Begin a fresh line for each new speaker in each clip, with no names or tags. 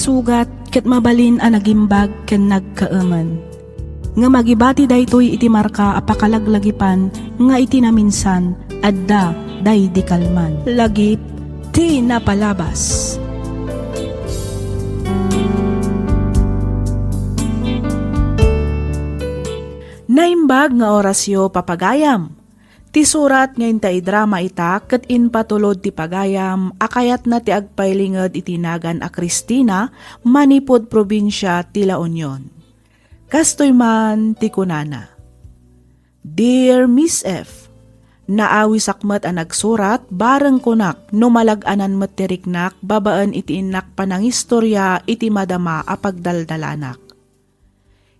sugat ket mabalin a nagimbag ken nagkaaman. Nga magibati daytoy iti marka apakalaglagipan nga iti naminsan adda day di kalman. Lagip ti napalabas. Naimbag nga orasyo papagayam. Ti surat ngayon ta idrama ita ket inpatulod ti pagayam akayat na ti agpailinged itinagan a Cristina manipod probinsya ti La Union. Kastoy man ti kunana. Dear Miss F, naawi sakmet a nagsurat bareng kunak no malag-anan met ti riknak babaan iti innak panangistorya iti madama a pagdaldalanak.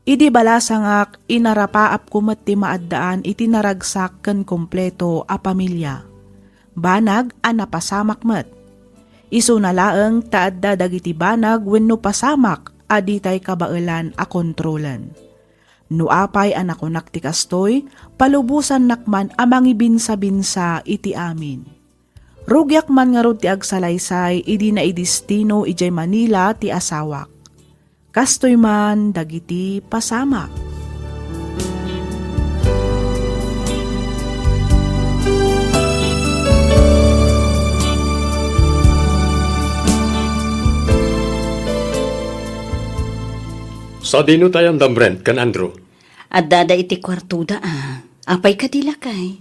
Idi balasangak inarapaap kumet ti maaddaan iti naragsak ken kompleto a pamilya. Banag a napasamak met. Isu na laeng taadda dagiti banag wenno pasamak aditay kabaelan a kontrolan. No apay anakunak ti kastoy, palubusan nakman amang ibinsa-binsa iti amin. Rugyak man nga rod ti agsalaysay idi na idistino ijay Manila ti asawak. Kastoy man dagiti pasamak.
Sa dino tayong dambrent kan Andrew.
Adada iti kwartuda Apay kadila kay.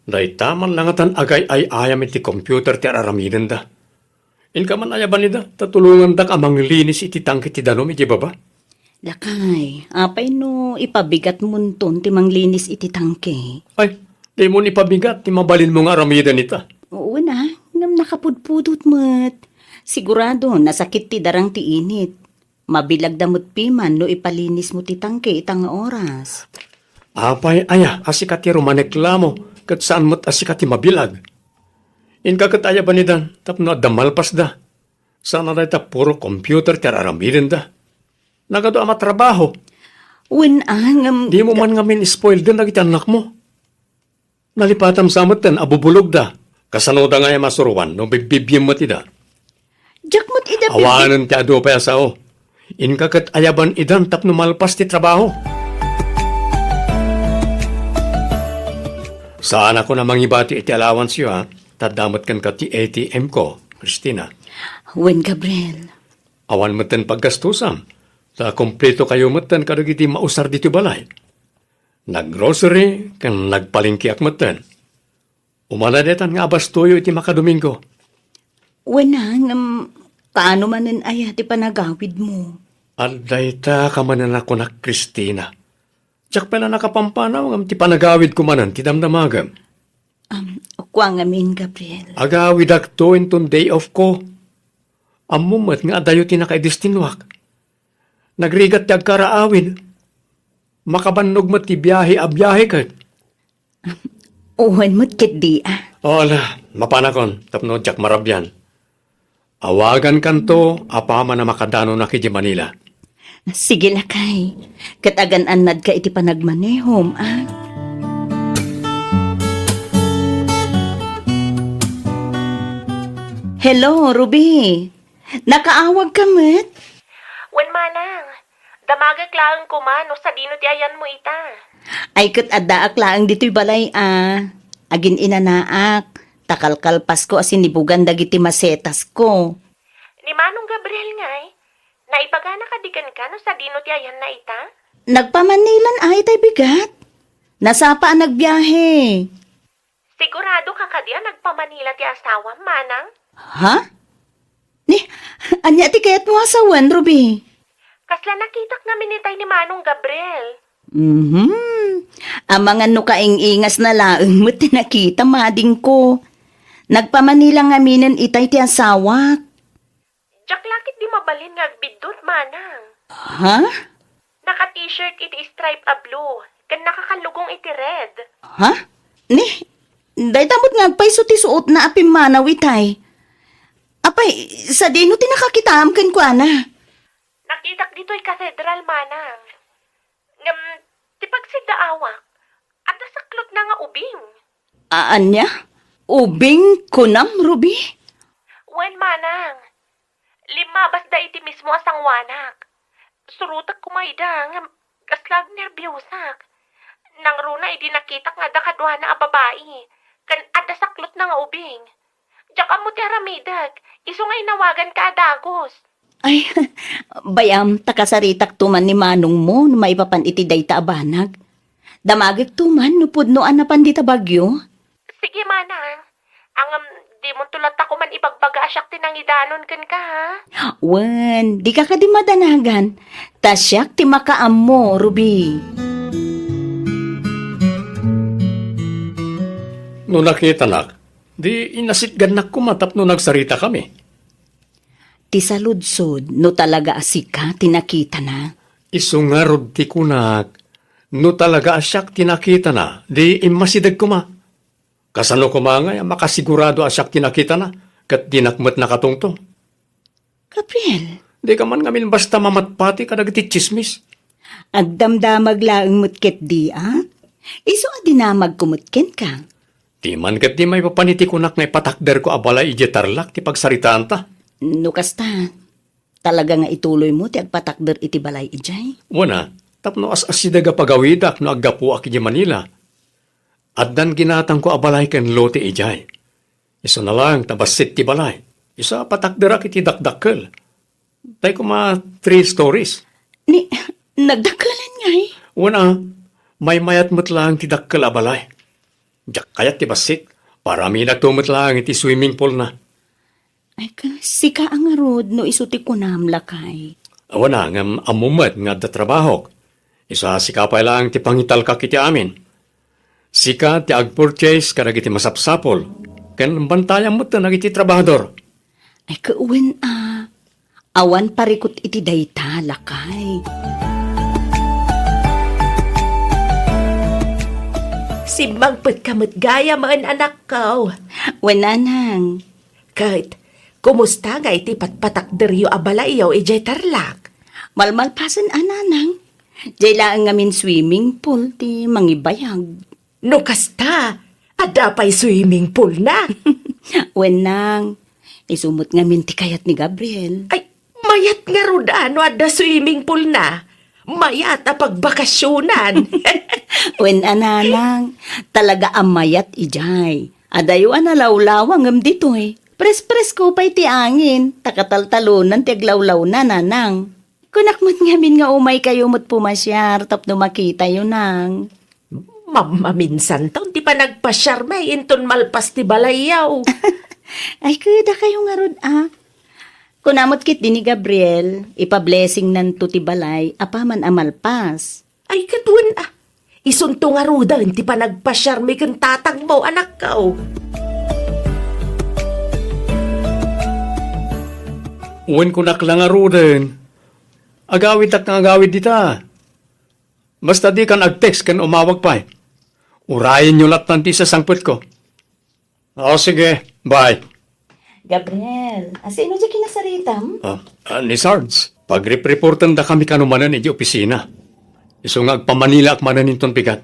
Day taman langatan agay ay ayam iti computer ti aramiden da. In ka man ayaban nida, tatulungan da ka manglinis iti tangkit ti danom iti baba.
Lakay, apay no ipabigat munton ti manglinis iti tangke.
Ay, di mo ni pabigat, ti mabalin mo nga aramiden ita.
Oo na, ngam nakapudpudot met. Sigurado, nasakit ti darang ti init. Mabilag damot piman no ipalinis mo ti tangke itang oras.
Apay, aya, asikat ti rumaneklamo, kat saan mo't asikat ti mabilag. In kakataya ba nidan, tapno damalpas da. Sana na ita puro computer ti aramiden da. Nagado ama trabaho.
Ngam...
Di mo man ngamin spoil din nagiti anak mo. Nalipatam sa amatan, abubulog da. Kasano da nga yung masuruan, no bibibiyem mo ti da.
Jack mo't ida...
Awanan ti ado pa yasao. In kakatayaban idan, tapno malpas ti trabaho. Saan ako na mangibati iti allowance yo ha? Tadamat kan ka ti ATM ko, Cristina.
Gabriel.
Awan matan paggastusam. Sa kompleto kayo matan kadagiti mausar dito balay. Naggrocery kan nagpalingkiak matan. Umaladetan nga bastoyo iti makadomingo.
Ngam... Kaano manen ay ti panagawid mo?
Alday ta kamanan ako na Cristina. Tsak pala nakapampanaw ngam ti panagawid ko manan ti damdamagam.
Kuwang amin, Gabriel.
Agawid akto inton day off ko. Amumat nga adayo ti nakaidistinwak. Nagrigat ti agkaraawin. Makabannog mo ti biyahe a biyahe kat.
Uwan mo't kit di
Ola, mapanakon, tapno jak marabyan. Awagan kanto, apama na makadano na kiji Manila.
Sige lakay. Katagan-anad ka iti panagmanehom, Hello, Ruby. Nakaawag ka, met?
Manang, damagag laang kuman o sa dino ti ayan mo ita.
Ay, kat addaak laang dito'y balay, Agin inanaak. Takalkalpas ko asinibugan dagiti masetas ko.
Ni Manong Gabriel ngay, naipagana kadigan ka no sa dino ti ayan na ita?
Nagpamanilan ay tay bigat. Nasapa ang nagbiyahe.
Sigurado ka kadiya nagpamanila ti asawa, Manang?
Ha? Anya ti kayat mo asawan, Ruby?
Kasla nakitak namin itay ni Manong Gabriel.
Ang mga nukaing-ingas na laeng mo tinakita mading ko. Nagpamanila nga minen itay ti asawa.
Jack lakit di mabalin nga agbidot, Manang.
Ha?
Naka-t-shirt iti stripe a blue, kan nakakalugong iti red.
Ha? Day tamot nga agpay ti suot na apim manaw itay. Apay, sa dino ti nakakitaam kan ko,
Nakitak dito'y katedral, Manang. Ngam, ti pagsidaawak, at nasaklot na nga ubing.
Anya? Ubing kunam, Ruby?
Manang. Limabas da iti Miss mismo asang wanak. Surutak kumayda nga kaslag nerbyusak. Nang runa idi nakita nga dakadwa na a babae. Kan ada saklot na nga ubing. Diyak mo ti aramidag. Iso nga inawagan ka dagos.
Ay, bayam, takasaritak tuman ni manong mo no maipapan iti dayta abanag. Damagig tuman, nupod no anapan dita bagyo.
Sige, manang. Ang di mo tulat ako man ibagbaga asyak tinangidanon kan ka, ha?
Wen, di ka di madanagan. Tasyak ti makaam mo, Ruby.
No nakita nak, di inasitgan na kumatap no nagsarita kami.
Ti saludsod, no talaga asika, tinakita na.
Isungarod ti kunak, no talaga asyak tinakita na, di imasidag kuma. Kasano kumangay, makasigurado asyak tinakita na, kat dinakmat na katungtong.
Gabriel,
Di ka man ngamin basta mamatpati kadagiti chismis.
agdamdamag laang mutket di, Iso adinamag kumutken ka.
Di man kat di may papaniti kunak na ipatakder ko abala ijetarlak ti pagsaritaan ta.
No kasta, talaga nga ituloy mo ti agpatakder iti balay ijay.
Wana, tapno as-asidaga pagawidak no aggapu aki di Manila. At dan ginatang ko abalay ken lote ijay. Iso na lang tabasit ti balay. Isa patakderak iti dakdakkel. Tay ko 3 stories.
Ni, nagdakalan nga
Wana, may mayat mo't lang ti dakkel abalay. Diyak kayat ti basit. Parami nagtumot lang iti swimming pool na.
Ay kasi ka ang arod no isuti ko namlakay.
Wana, ngam amumat nga da trabaho. Isa sikapay lang ti pangital ka kiti amin. Sika ti agpurchase karag iti masapsapol. Ken bantayan mo ta nagiti trabahador.
Ay kauwen awan parikot iti dayta lakay.
Simbangpet kamot gaya maan anak ko.
Wenanang,
Kahit, kumusta nga iti patpatakderyo abala iyaw ijay tarlak?
malmalpasan ananang. Jay lang ngamin swimming pool ti mangibayag.
No kasta, ada pa'y swimming pool na.
Wenang, isumot ngamin ti kayat ni Gabriel.
Ay, mayat nga rodano ada swimming pool na. Mayat a pagbakasyonan.
Wen ananang, talaga amayat ijay. Adayuan na lawlawang ngam dito Pres-pres ko pa'y ti angin, takataltalunan ti aglawlaw na nanang. Kunakmat ngamin nga umay kayo mo't pumasyar, tapno makita yun nang.
Mama minsan taon, di pa nagpasyar may inton malpas ti balayaw.
Ay, kada kayo nga rod, Kunamot kit din ni Gabriel, ipa-blessing nan to ti balay, apaman amalpas.
Ay, katun isunto nga rudan, di pa nagpasyar may kang tatang mo, anak ko.
Uwan ko naklangaru din. Agawid at agawid dita. Basta di kan ag-text kan umawag pa. Urayin nyo lahat nanti sa sangput ko. O sige, bye.
Gabriel, asino dyan kinasaritam?
Ni Sarge, pag-reportan da kami kanumanan iti opisina. Iso nga agpamanila ak manan inton pigat.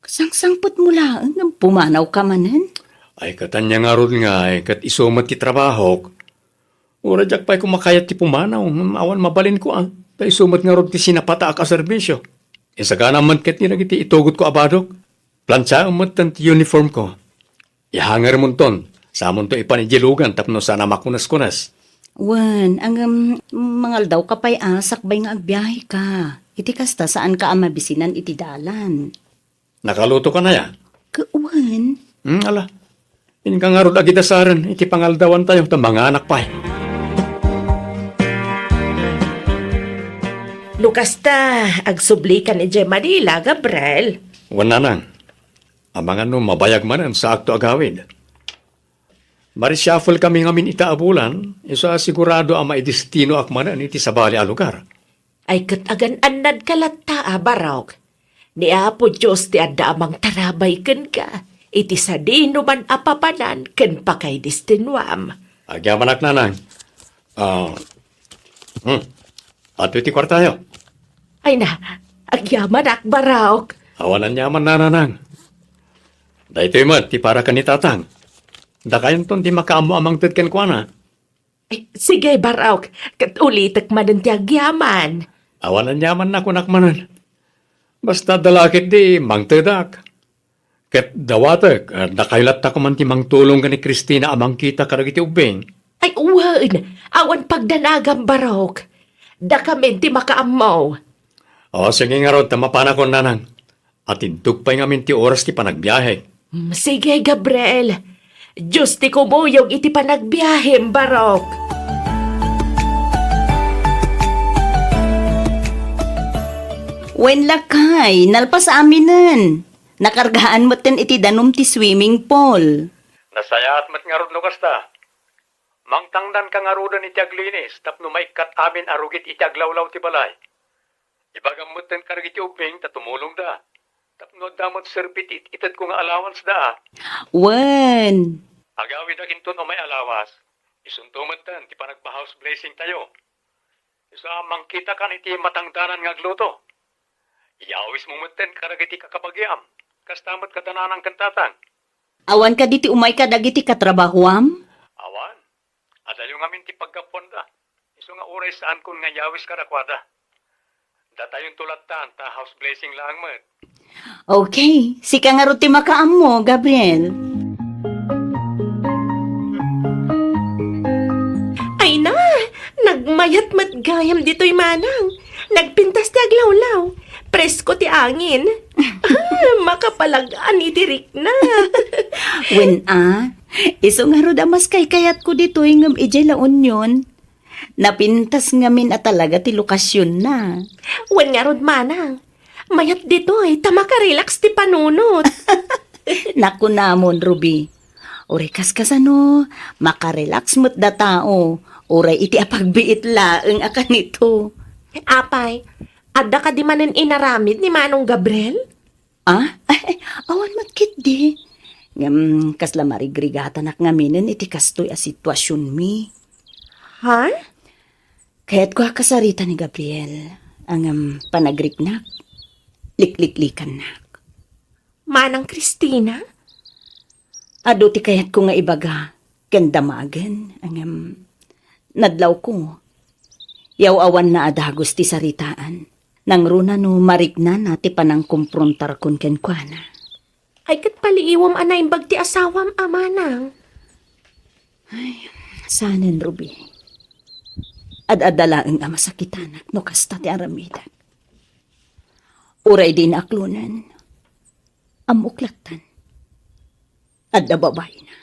Kasangsangpot mo lang, pumanaw ka manan.
Ay katanya nga ron nga, kat isumat ti trabaho. Ura jak pa'y kumakayat ti pumanaw, awan mabalin ko Ta isumat nga ron ti sinapata ak a serbisyo. Isa ka naman kat nilagiti itugot ko abadok. Plancha umat ti uniform ko. Ihanger mo ton, sa amon to ipanijilugan tapno sana makunas-kunas.
Wan, ang mangal daw ka pa'y sakbay nga agbiyahe ka. Iti kasta saan ka amabisinan iti dalan.
Nakaluto ka na ya?
Wan,
Ala. In ka nga ron agitasaran, iti pangaldawan tayo, ta mga anak pa.
Lukasta, agsubli ka ni Jay Manila, Gabriel.
Wala nang. Abangan no mabayag manan sa akto agawid. Marishuffle kami ngamin itaabulan, isa sigurado ang maidestino akmanan iti sabali a lugar.
Ay katagan anad kalata, barok. Ni Apo Diyos ti adda amang tarabay ken ka. Iti sa dino man apapanan ken pakay distinuam.
Agyaman ak nanang. Ato iti kwartayo.
Ay na, agyaman ak barok.
Awanan yaman nananang. Dahito man, ti para ka ni tatang. Da kayon ton di makaamo amang tutken kwa na.
Ay, sige, Barawk. Katulitak man ang tiyagyaman.
Awan ang yaman na kunakmanan. Basta dalakit di mangtedak. Ket dawatek, nakailat ta ko man ti mangtulong ka ni Kristina amang kita karagiti ubing.
Ay, uwan. Awan pagdanagam, Barawk. Da kami ti makaamaw.
O, sige nga ron, tamapana ko nanang. At intugpay ngamin ti oras ti panagbiyahe.
Sige, Gabriel. Diyos ti kumuyog iti panagbiyahe, Barawk.
Wen lakay, nalpas aminan. Nakargaan mo ten iti danom ti swimming pool.
Nasayaat mat nga ron lukas ta. Mangtangdan ka nga rodan iti aglinis, tapno maikat amin arugit iti aglawlaw ti balay. Ibagam mo ten karagiti ubing, tatumulong da. Tapno damot serpit itat ko nga allowance da.
Wen.
Agawid akinton o may alawas. Isuntumat tan, ti panagpa-house blessing tayo. Isa mangkita kan iti matangdanan nga gluto. Iyawis mo muten karagiti kakabagyam. Kastamot katananang kantatan.
Awan ka diti umay ka dagiti katrabahuam?
Awan. Adayo ngamin ti pagkaponda. Iso nga oray saan kun nga yawis karakwada. Datayon tulatan ta house blessing lang met.
Okay, sika nga ruti makaam mo, Gabriel.
Ay na, nagmayat matgayam dito'y manang. Nagpintas ti aglawlaw. Presko ti angin. Makapalagaan itirik na.
Wen iso nga ro damas kay kayat ko dito ngam ijay laon yun. Napintas ngamin at talaga ti lokasyon na.
Wen nga rod manang. Mayat dito'y tamaka-relax ti panunot.
Naku namon, Ruby. Oray kas-kasano, makarelax mo't da tao. Oray iti apagbiit laeng aka nito.
Apay, adda ka di manen inaramid ni Manong Gabriel?
Ay, awan matkit di. Ngam, kasla marigrigatan ak ngaminin iti kastoy a sitwasyon mi.
Ha?
Kaya't ko kasarita ni Gabriel, ang panagriknak, likliklikan nak.
Manang Christina?
Ado ti kayat ko nga ibaga, kandamagan, nadlaw ko. Yaw-awan na adagos ti saritaan. Nang runa no marigna na ti panang kumprontar kun kenkwana.
Ay kat paliiwam anay bag ti asawam amanang.
Sanen, Ruby. Ad-adalaeng ama sakitanak no kasta ti aramidan. Uray din aklunan. Amuklatan. Adda babay na.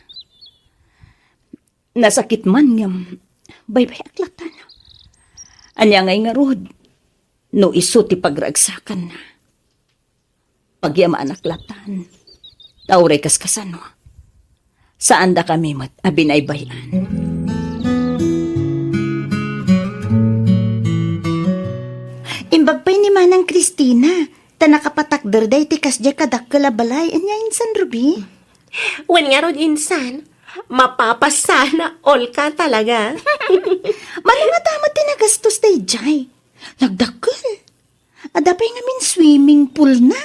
Nasakit man ngam baybay aklatan. Anya ngay nga rod, no iso ti pagragsakan na. Pagyamaan aklatan, tauray kaskasano. Saan da kami mat abinaybayan? Imbagpay ni Manang Christina, ta nakapatakder day ti kasya kadak kalabalay, anya insan, Ruby?
Wen nga rod insan, mapapasana all ka talaga.
Manong tama tinagastos day jay. Nagdakkel. Adapay ngamin swimming pool na.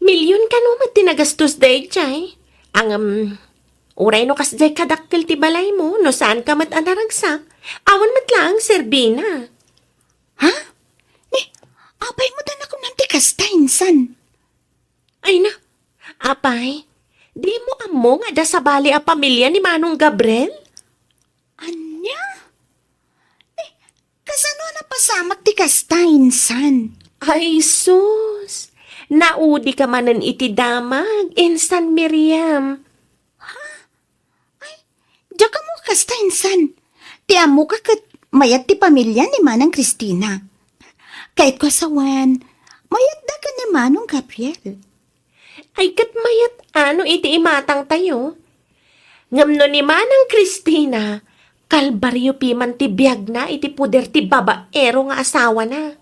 Milyon ka no tinagastos day jay. Ang uray no kas jay kadakkel ti balay mo, no saan ka mat anaragsak. Awan mat lang serbina.
Ha? Apay mo dan ako ng tikasta, insan.
Ay na, apay, di mo amo nga da sa bali a pamilya ni Manong Gabriel?
Anya? Kasano na pasamak tikasta, insan?
Ay sus, naudi ka manan iti damag, insan Miriam.
Diya ka mo kasta, insan. Ti amo ka kat mayat ti pamilya ni Manang Christina. Kahit ko sawan, mayat da ka ni Manong Gabriel.
Ay kat mayat ano iti imatang tayo. Ngamno ni Manang Christina, kalbaryo piman ti biyag na iti puder ti babaero nga asawa na.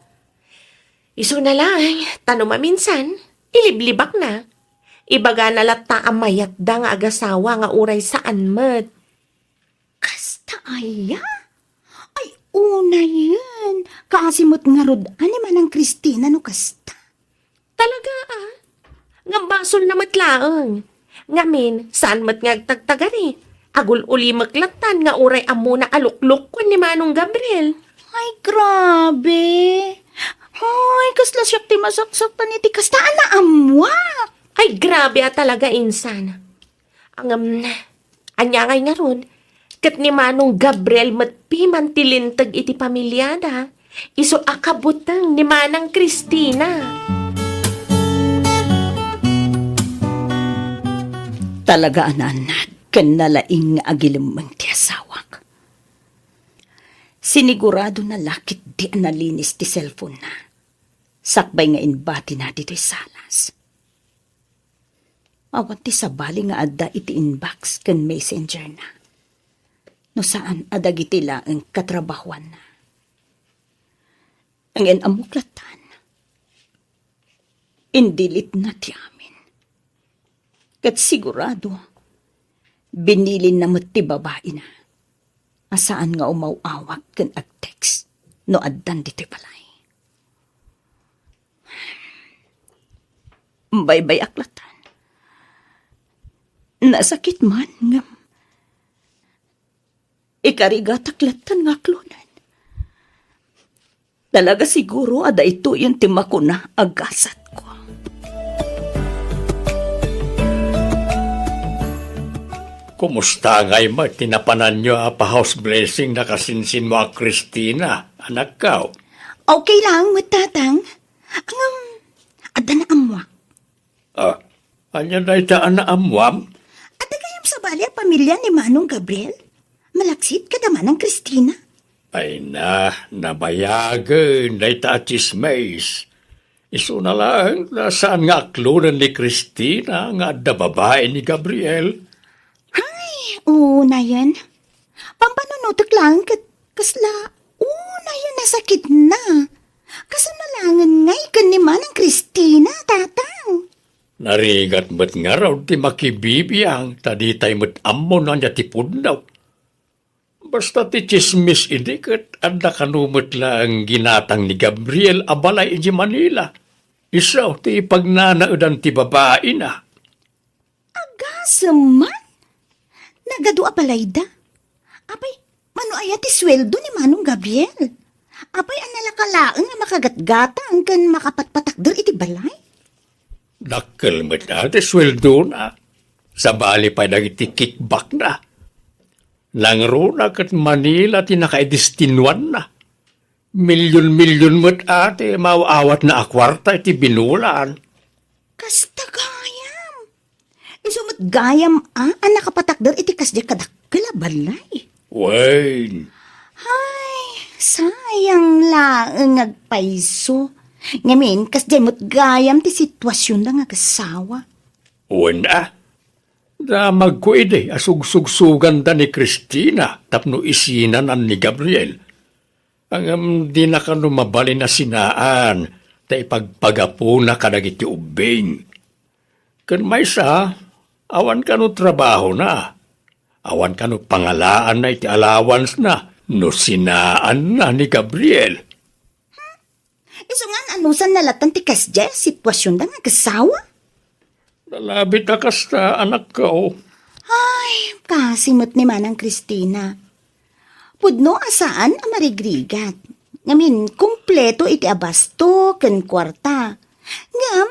Iso na lang, tanong maminsan, iliblibak na. Ibaga na lata ang mayat da nga agasawa nga uray saan mat.
Kasta aya? Ay, una yan. Kaasimot nga rod, ani Manang Christina no kasta.
Talaga Nga basol na matlaang. Ngamin, saan mat ngagtagtagari? Agul uli maglatan nga uray amo na aluklok ko ni Manong Gabriel.
Ay, grabe. Ay, kasla siyak ti masaksaktan iti kastaan na amwak.
Ay, grabe talaga insan. Anya ngay nga ron, kat ni Manong Gabriel matpiman tilintag iti pamilyada, iso akabutang ni Manang Cristina.
Talaga ananad, kanalaing nga agilimang ti asawak. Sinigurado na lakit di analinis ti cellphone na. Sakbay nga inbati na dito'y salas. Awan ti sabali nga adda iti inbox kan messenger na. No saan adag iti ang katrabahuan na. Ang inamuklatan. Indilit na ti amin. Kat sigurado, binilin na mo't ti babae na. Asaan nga umawawag kan ag-text no addan dito'y balay. Baybay aklatan. Nasakit man nga. Ikariga taklatan nga klunan. Talaga siguro ada ito yung timako na agasat ko.
Kumusta ngay ma? Tinapanan nyo pa house blessing na kasinsin mo a Cristina, anak ka.
Okay lang, matatang. Ada na amwa.
Anya na itaan na amwam?
Ada kayang sabali ang pamilya ni Manong Gabriel? Malaksit ka naman ng Cristina.
Ay nabayagan na ita chismes. Iso na lang na saan nga aklunan ni Cristina nga da babae ni Gabriel.
Oo na yan. Pampanunutok lang kasla. Oo na yan, nasakit na. Kasanalangan ngay kan ni Manang Cristina, tatang.
Narigat mo't nga raw ti makibibiyang taditay mo't ammo na niya tipod daw. Basta ti chismis inikat anda kanumot lang ginatang ni Gabriel abalay iji Manila. Isaw ti ipagnanaudan ti babae na.
Agasaman? Nagado apalayda? Apay, mano aya ti sweldo ni Manong Gabriel? Apay, analakalaan nga makagatgatang kan makapatpatakder iti balay?
Dakkel mo't ate sweldo na. Sa bali pa iti kickback na. Langro na kat Manila tinakaidistinwan na. Milyon-milyon mo't ate mauawat na akwarta iti binulan.
Kasta gayam. Isumot gayam anak kapatakder iti kasya kadakkel a balay.
Wayne.
Ay, sayang lang agpaiso. Ngamin, kasya mo't gayam ti sitwasyon lang agasawa.
Wala. Da magkuide asugsugsugan da ni Cristina tapno isinan an ni Gabriel. Ang di na ka mabali na sinaan ta ipagpagapo na kadagiti ubing. Kan may sa, awan ka no trabaho na. Awan ka no pangalaan na iti allowance na no sinaan na ni Gabriel.
Iso nga anusan nalatan ti kasya sitwasyon lang agasawa?
Nalabit na kasta anak ko.
Ay, kasimot ni Manang Cristina. Pudno asaan ang marigrigat. Ngamin, kumpleto iti abasto ken kwarta. Ngam,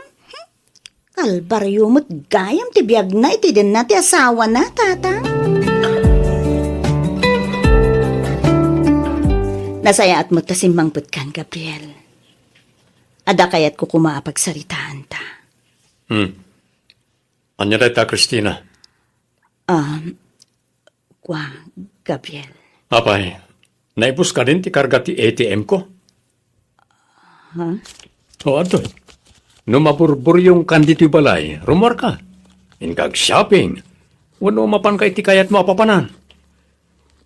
kalbaryo mo't gayam ti biyag na iti din na ti asawa na, tata. Nasaya at mo't tasimbangput kan, Gabriel. Ada kayat ko kumapagsaritaan ta.
Anya ta, Cristina?
Gabriel.
Apay, naibus ka din ti karga ti ATM ko? O ato, no maburbur yung kanditi balay, rumor ka. Inkag shopping. Wano mapan ka iti kayat mo apapanan.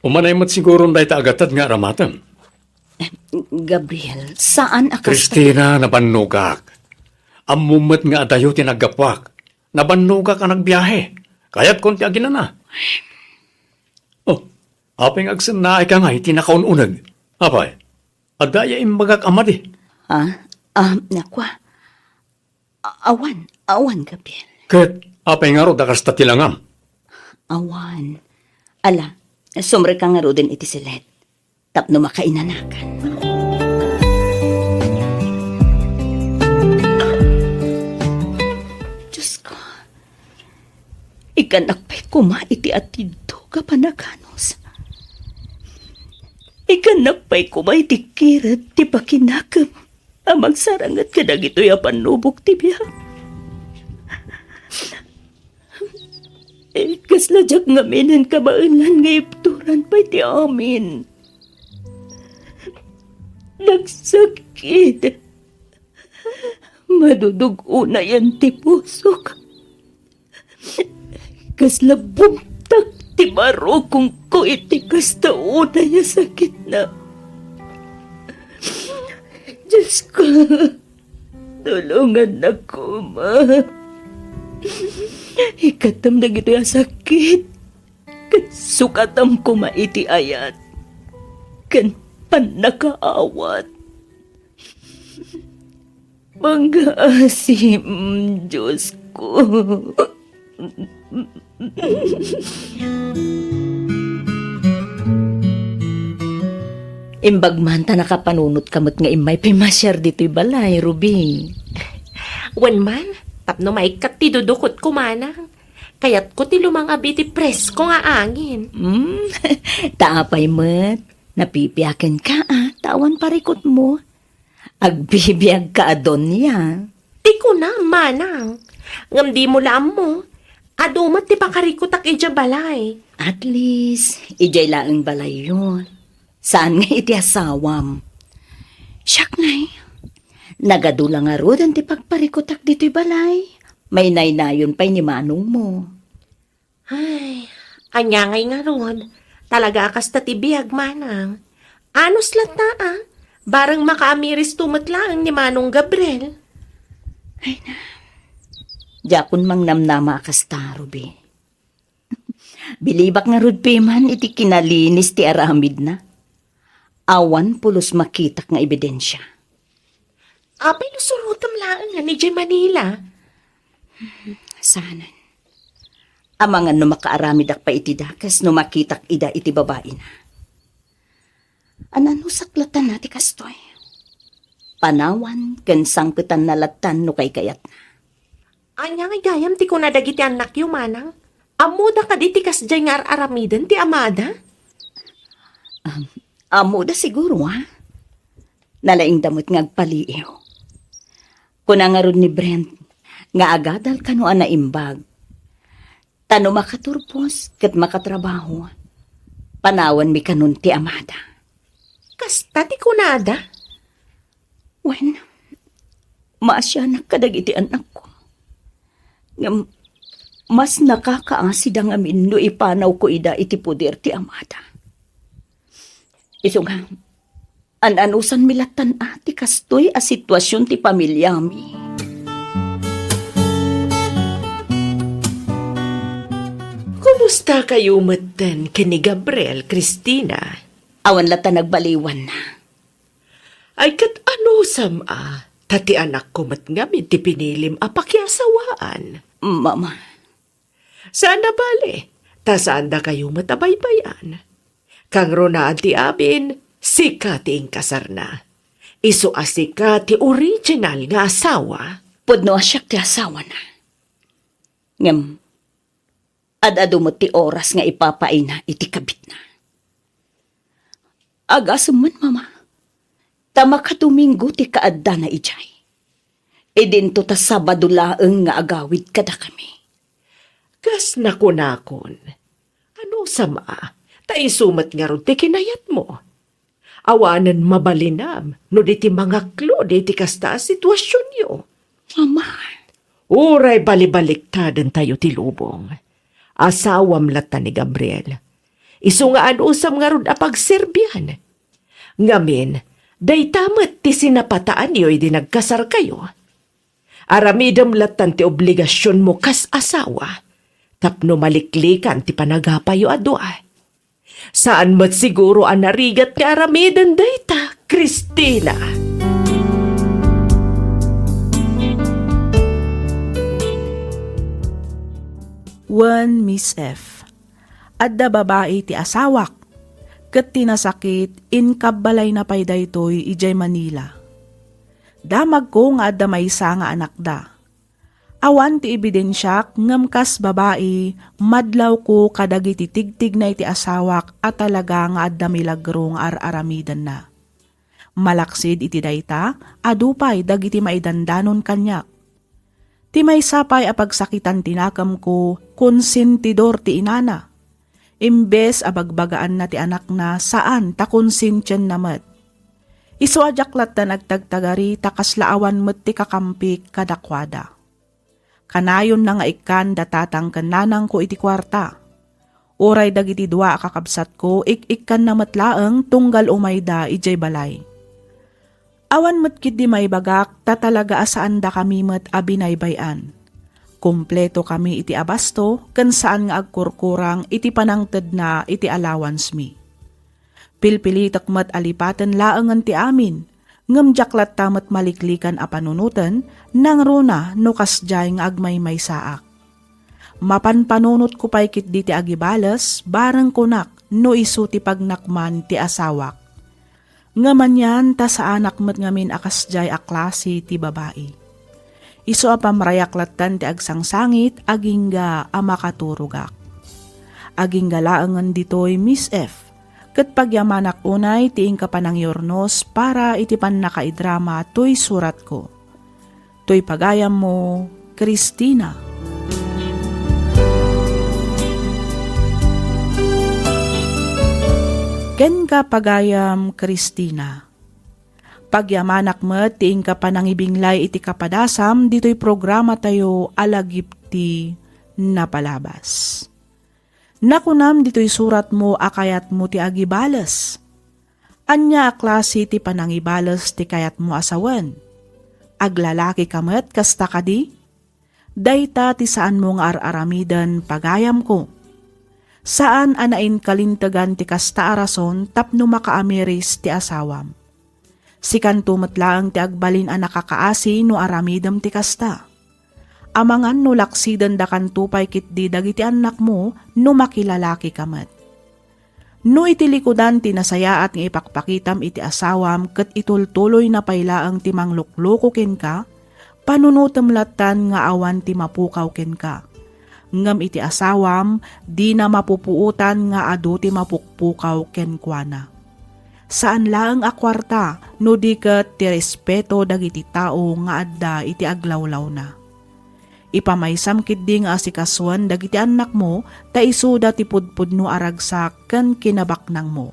Umanay mo't siguro na ita agatad nga ramatan.
Gabriel, saan akas...
Cristina, nabanugak. Amumot nga adayo tinagapwak. Nabanugak ka nagbiyahe. Kaya't konti agina na. Oh, apeng agsan na ka nga iti nakaununag. Apay, adaya imbagak amadi.
Nakwa. Awan, Gabriel.
Ket, apay nga ro dakas tatilangam.
Awan. Ala, sumre ka nga ro din iti silet. Tapno makainanakan. Diyos ko, ikanak pa'y kuma iti atidto ka panaganos. Ikanak pa'y kuma iti kirat ti pakinakam. Amang sarangat ka na gito'y apanubok ti biyang. Kasladyak nga menen kabailan nga ipturan pa iti amin. Nagsakit. Madudugo na yan ti pusok. Kaslabumtak ti baro kung ko iti kastauna ya sakit na. Diyos ko, tulungan na ko, ma. Ikatam na gito yung sakit. Kan sukatam ko maiti ayat. Kan panakaawat. Mangaasim, Diyos ko. Imbagman ta nakapanunot kamot nga imay pimasyar dito'y balay, Ruby.
Wan man, tapno maikat ti dudukot ko manang. Kayat ko ti lumang abi ti presko nga angin.
Taapay mat, napipiyakin ka tawan parikot mo. Agbibiyag ka adon niya.
Di ko na, manang. Ngam di mo lam mo. Adumat ti pakarikutak ija balay.
At least, ijay laang balay yun. Saan nga iti asawam? Siyak nay. Nagadula nga rodan ti pagparikutak dito'y balay. May naynayon pa'y ni manong mo.
Ay, anyangay nga ron. Talaga akas ta ti biyag, manang. Anos lat na Barang makaamiris tumatlaang ni Manong Gabriel.
Jakon mang namnama akasta, Ruby. Bilibak nga Ruby man iti kinalinis ti aramid na. Awan pulos makitak nga ebidensya.
Apay nusurutam lang nga ni J. Manila.
Sana. Amangan no makaaramid ak pa iti dakas no makitak ida iti babae na. Anano saklatan nati kastoy. Panawan ken sangketan nalatan no kay kayat na.
Anya nga gayam ti ko nadagiti anak yu, manang. Amuda ka di ti kasjay nga aramidan ti amada?
Amo da siguro Nalaing damot nga agpaliiw. Kuna nga ron ni Brent, nga agadal kano anaimbag. Tano makaturpos ket makatrabaho. Panawan mi kanon ti amada.
Kasta ti kunada?
Wen, maasyanak kadag iti anak ko. Nga mas nakakaasid ang amin no ipanaw ko ida iti puder ti amada. Iso nga, ananusan milatan ati kastoy a sitwasyon ti pamilyami.
Kumusta kayo matan kini Gabriel, Christina?
Awan lata nagbaliwan na.
Ay kat ano sama, tati anak ko matngamit ti pinilim apakyasawaan.
Mama,
Saan na bali? Ta saan da kayo matabaybayan? Kang ronaan ti abin, sika ti inkasar na. Isu asika ti original nga asawa.
pudno asyak ti asawa na. Ngem, ad-ado mo ti oras nga ipapaina iti kabit na. Agasuman, mama. Tama ka Domingo ti kaadda na ijay. Idinto ta Sabado laeng nga agawid kada kami.
Kas nakunakon. Ano sama? Ta isumat nga ron ti kinayat mo. Awanan mabalinam no di ti mga klo di ti kasta sitwasyon yo.
Mama,
Uray balibaliktad tayo ti lubong. Asawam lata ni Gabriel. Isu nga anusam nga ron apagserbian. Ngamin, day tamat ti sinapataan yo'y di nagkasar kayo. Aramidam latan ti obligasyon mo kas asawa. Tapno maliklikan ti panagapayo adwa. Saan mat siguro ang narigat nga aramidan dayta, Christina?
One Miss F. adda babae ti asawak. Ket tinasakit inkabalay na pay daytoy ijay Manila. Damag ko nga adda maysa nga anak da. Awan ti ebidensyak ngem kas babae madlaw ko kadagiti tigtig na iti asawak at talaga nga adda milagro nga aramidan na. Malaksid iti dayta adupay dagiti maidandanon kanyak. Ti maysa pay apagsakitan tinakam ko konsentidor ti inana. Imbes abagbagaan na ti anak na saan ta konsensyen namet. Isu ajaklat na nagtagtagari takaslaawan met ti kakampik kadakwada. Kanayon na nga ikan datatang kananang ko iti kwarta. Oray dagiti dua kakabsat ko ik-ikan na matlaeng tunggal umayda ijay balay. Awan matkid di may bagak tatalaga asaan da kami met abinaybayan. Kompleto kami iti abasto ken saan nga agkurkurang iti panangted na iti allowance mi. Pilpilitak met alipaten laengan ti amin, ngem jaklat tamet maliklikan a panunutan nang runa no kasjay nga agmay saak. Mapanpanunot ko pay kit di ti agibales bareng kunak no isu ti pagnakman ti asawak. Ngaman yan ta sa anak met ngamin akasjay a klase ti babae. Isu a pamrayaklatan ti agsangsangit agingga a makaturugak. Agingga laengan ditoy Miss F. Ket pagyamanak unay ti ingkapanang yornos para iti pannakaidrama toy surat ko. Toy pagayam mo, Christina. Ken ka pagayam, Christina. Pagyamanak met ti ingkapanangibinglay iti kapadasam dito'y programa tayo alagipti napalabas. Nakunam dito'y surat mo akayat mo ti agibales. Anya klase ti panangibales ti kayat mo asawen. Aglalaki kamet kasta kadi? Dayta ti saan mo nga araramidan pagayam ko. Saan anain kalintagan ti kasta arason tapno makaamiris ti asawam. Sikan tumatlaang ti agbalin a nakakaasi no aramidam ti kasta. Amangan no laksidan da kan tupay kitdi dagiti anak mo no makilalaki kamat. No itilikudan ti nasayaat nga ipakpakitam iti asawam ket itultuloy na paylaang ti manglukloko ken ka, panunutem latan nga awan ti mapukaw ken ka. Ngem iti asawam di na mapupuutan nga adu ti mapukpukaw ken kuana. Saan laeng akwarta no di ket ti respeto dagiti tao nga adda iti aglawlaw na. Ipamaysam kitdi nga asikaswan dagiti anak mo ta isuda ti pudpudno aragsak ken kinabaknang mo.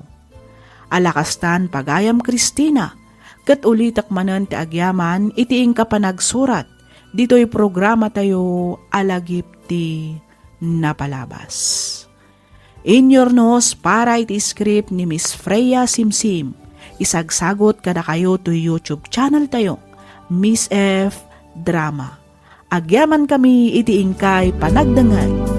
Alakastan pagayam Christina, ket ulitak manen ti agyaman iti ingkapanagsurat dito'y programa tayo alagipti napalabas. Inyornos para iti script ni Miss Freya Simsim. Isagsagot kada kayo to YouTube channel tayo, Miss F Drama. Agyaman kami iti ingkay panagdangan.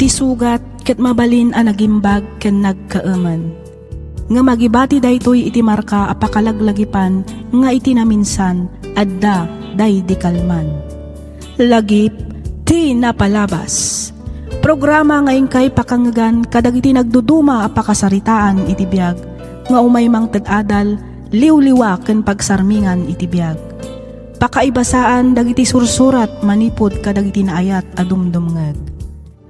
Sugat ket mabalin a nagimbag ken nagkaeman. Nga magibati daytoy iti marka apakalaglagipan nga iti naminsan adda day di kalman. Lagip ti napalabas. Programa nga ingkay pakangagan kadagiti nagduduma apakasaritaan iti biag nga umaymang tad-adal liwliwa ken pagsarmingan iti biag. Pakaibasaan dagiti sursurat manipod kadagiti naayat a dumdumngeg.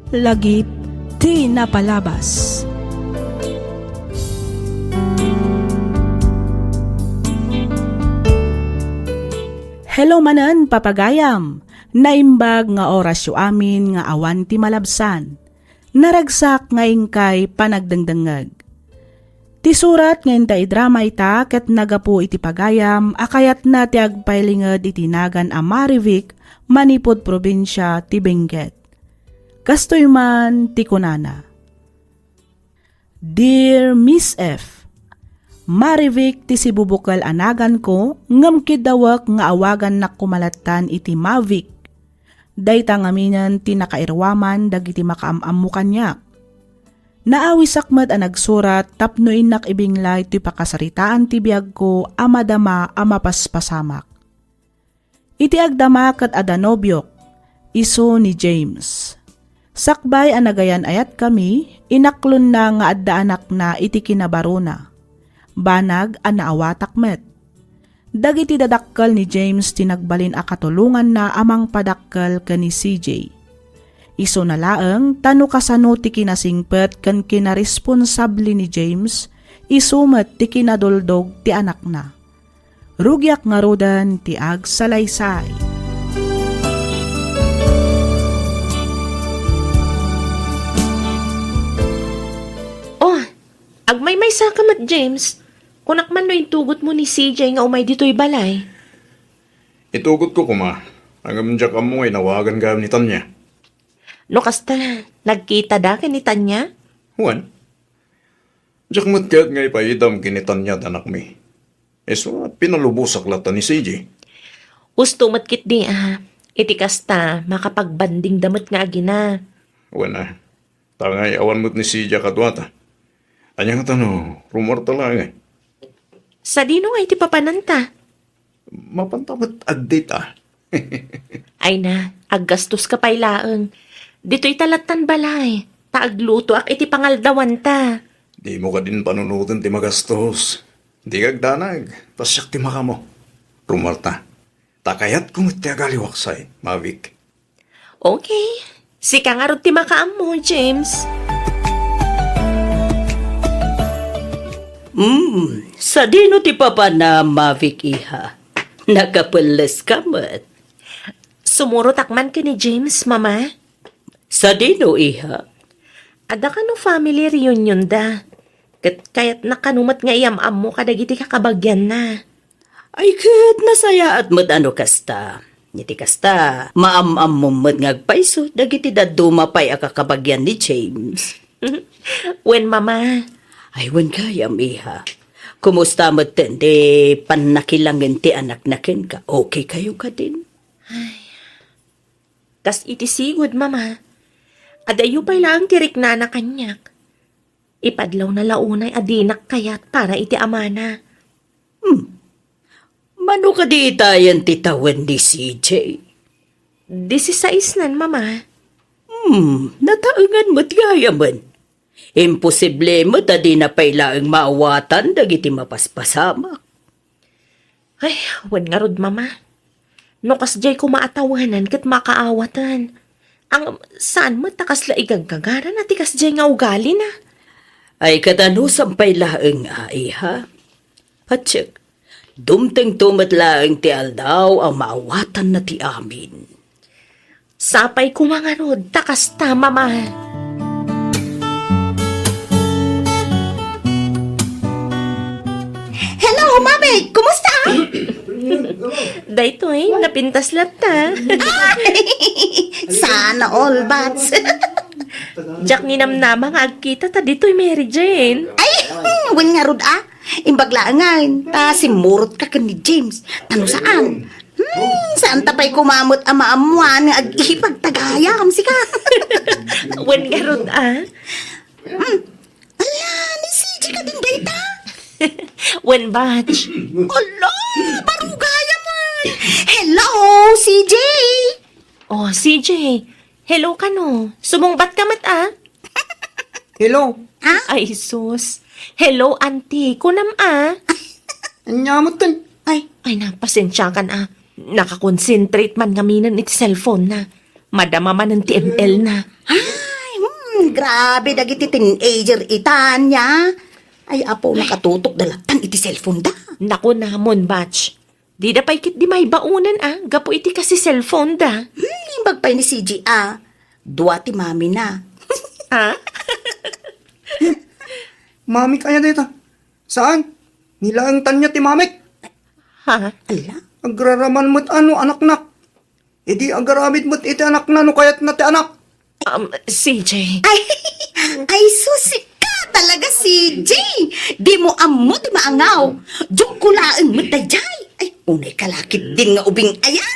Lagip ti napalabas. Hello manen papagayam. Naimbag nga oras yu amin nga awan ti malabsan. Naragsak nga ingkay panagdangdangag. Ti surat nga inta idrama ita ket nagapu iti pagayam akayat na ti agpailinged iti nagan a Marivic manipod probinsya ti Benguet. Kastoy man ti kunana. Dear Miss F, Marivic ti sibubukal anagan ko ngem kidawak nga awagan na kumalatan iti Mavic. Dayta ngaminan ti nakairwaman dagiti makaamammo kanyak. Naawisakmat ang nagsurat tapno inak ibinglay ti pakasaritaan ti biyag ko amadama amapaspasamak. Iti agdama kat adanobyok, iso ni James. Sakbay anagayan ayat kami, inaklon na nga adda anak na iti kinabaruna. Banag ang naawatakmet. Dagiti dadakkel ni James tinagbalin a katulungan na amang padakkel ken ni CJ. Iso na laeng tano kasano ti kinasingpet ken kinaresponsable ni James, isumet ti kinaduldog ti anak na. Rugyak nga rodan ti ag salaysay.
Oh, agmay-may sakamat, James. Kunak man no intugot mo ni CJ nga umay dito'y balay.
Itugot ko kuma. Ang amdyak mo ay nawagan ka ni Tanya.
No kasta, nagkita da ni Tanya?
Juan. Diyak matkat nga ipaidam kini Tanya danak mi. Eso at pinalubusak lata ni CJ.
Usto matkit di iti kasta, makapagbanding damat nga agina.
Juan na. Tangay awan mo't ni CJ kadwata. Anyang tano, rumor talaga.
Sa dino nga iti papananta?
Mapantamat agdate
Ay na, aggastos ka pa'y laeng. Dito'y talatan balay. Taagluto ak iti pangaldawan ta.
Di mo ka din panunutan ti magastos. Di kagdanag, pasyak ti maka mo. Rumor ta. Takayat kung iti agaliwaksay, Mavic.
Okay. Sika nga ron ti makaam mo, James.
Sa dino ti papa na Mavic iha. Nakapulis ka mat.
Sumuro takman ka ni James, mama.
Sa dino iha.
Ada ka no family reunion da. Kaya't nakanumat nga iyam-am mo kadagiti kakabagyan na.
Ay kat nasaya at mat ano kasta. Niti kasta, maam-am mo mat ngagpaiso, dagiti daduma pa'y akakabagyan ni James.
When mama,
Ay wan kayam iha. Kumusta mat tende panakilangin ti anak nakin ka? Okay kayo ka din?
kas iti sigod mama. Adayo pa'y lang tirik na na kanyak. Ipadlaw na launay adinak kayat para iti amana.
Mano ka di itayan titawan ni CJ?
16 nan, mama.
Nataangan mo't gayaman. Imposible mo tadi na pailaang maawatan dagiti mapaspasama.
Ay, wan nga rod, mama. No kasjay ko maatawanan kat makaawatan. Ang saan mo takas laigang kagaran at kasjay nga ugali na.
Ay katano sampay laang ay ha? Patsik, dumteng tumat laang ti aldaw ang maawatan na ti amin.
Sapay ko mga rod, takas ta, mama.
Hello, Mami! Kumusta?
Dahito napintas lata.
Sana all bats.
Jack ni namnama nga agkita ta dito'y Mary Jane.
Ay, wan nga rod imbaglaangan, ta simurot ka ni James. Tano saan? Saan tapay kumamot ama-amuan nga ag-ipagtagayam si ka?
Wen nga rod,
Ala, ni CJ ka din dayta?
Wen batch.
Ala, barugaya man. Hello, CJ!
Oh, CJ. Hello ka no. Sumungbat ka mat,
Hello,
Ay, sus. Hello, auntie. Kunam,
anyamot kan.
Ay, napasensya kan, Nakakonsentrate man kami iti cellphone na. Madama man ng TML na.
Ay, grabe dagiti teenager itanya. Ay, apo nakatutok dalatan iti cellphone da.
Naku namon, batch. Di da paikit di may baunan, Gapo iti kasi cellphone da.
Limbag pa ni CJ Dua ti mami na.
Mami kaya dito. Saan? Nilaang tanya ti mamik.
Ha?
Ala,
Agraraman mo't ano anak nak. Idi agaramid mo't iti anak na no kayat na ti anak.
CJ.
ay susi ka talaga CJ. Di mo amo ti maangaw. Diyok kulaan mo tajay. Ay, unay kalakit din nga ubing aya.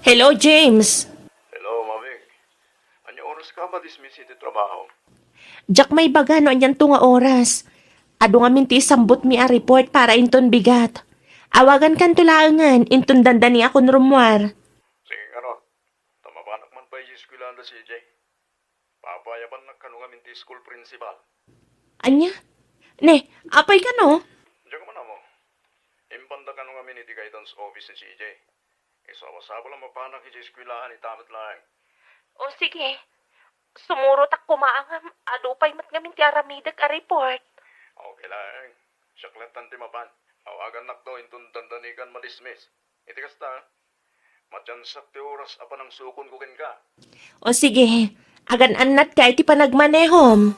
Hello, James.
Hello, Mavic. Anya oras ka ba dismiss iti trabaho?
Jak may baga no anyan to nga oras. Ado nga minti sambot mi a report para inton bigat. Awagan kan tulaangan, inton dandani ako rumwar.
Sige nga ron. Tamabanak man pa yung eskwelahan na CJ. Papayaban na kanunga minti school principal.
Anya? Ne, apay ka no?
Diyan ka man mo. Impanda kanunga miniti guidance office ni CJ. Isawa-sawa lang mapanak yung eskwelahan itamat lang.
O sige, sumurot ak kumaangam, adupay mat ngamin ti aramidag a report.
Okay lang. Siyaklatan ti mapan. Awagan nakto intun dandanikan madismiss. Iti kasta. Matyansak ti oras apa ng sukon kukin ka.
O sige, agan-anat ka iti panagmanehom.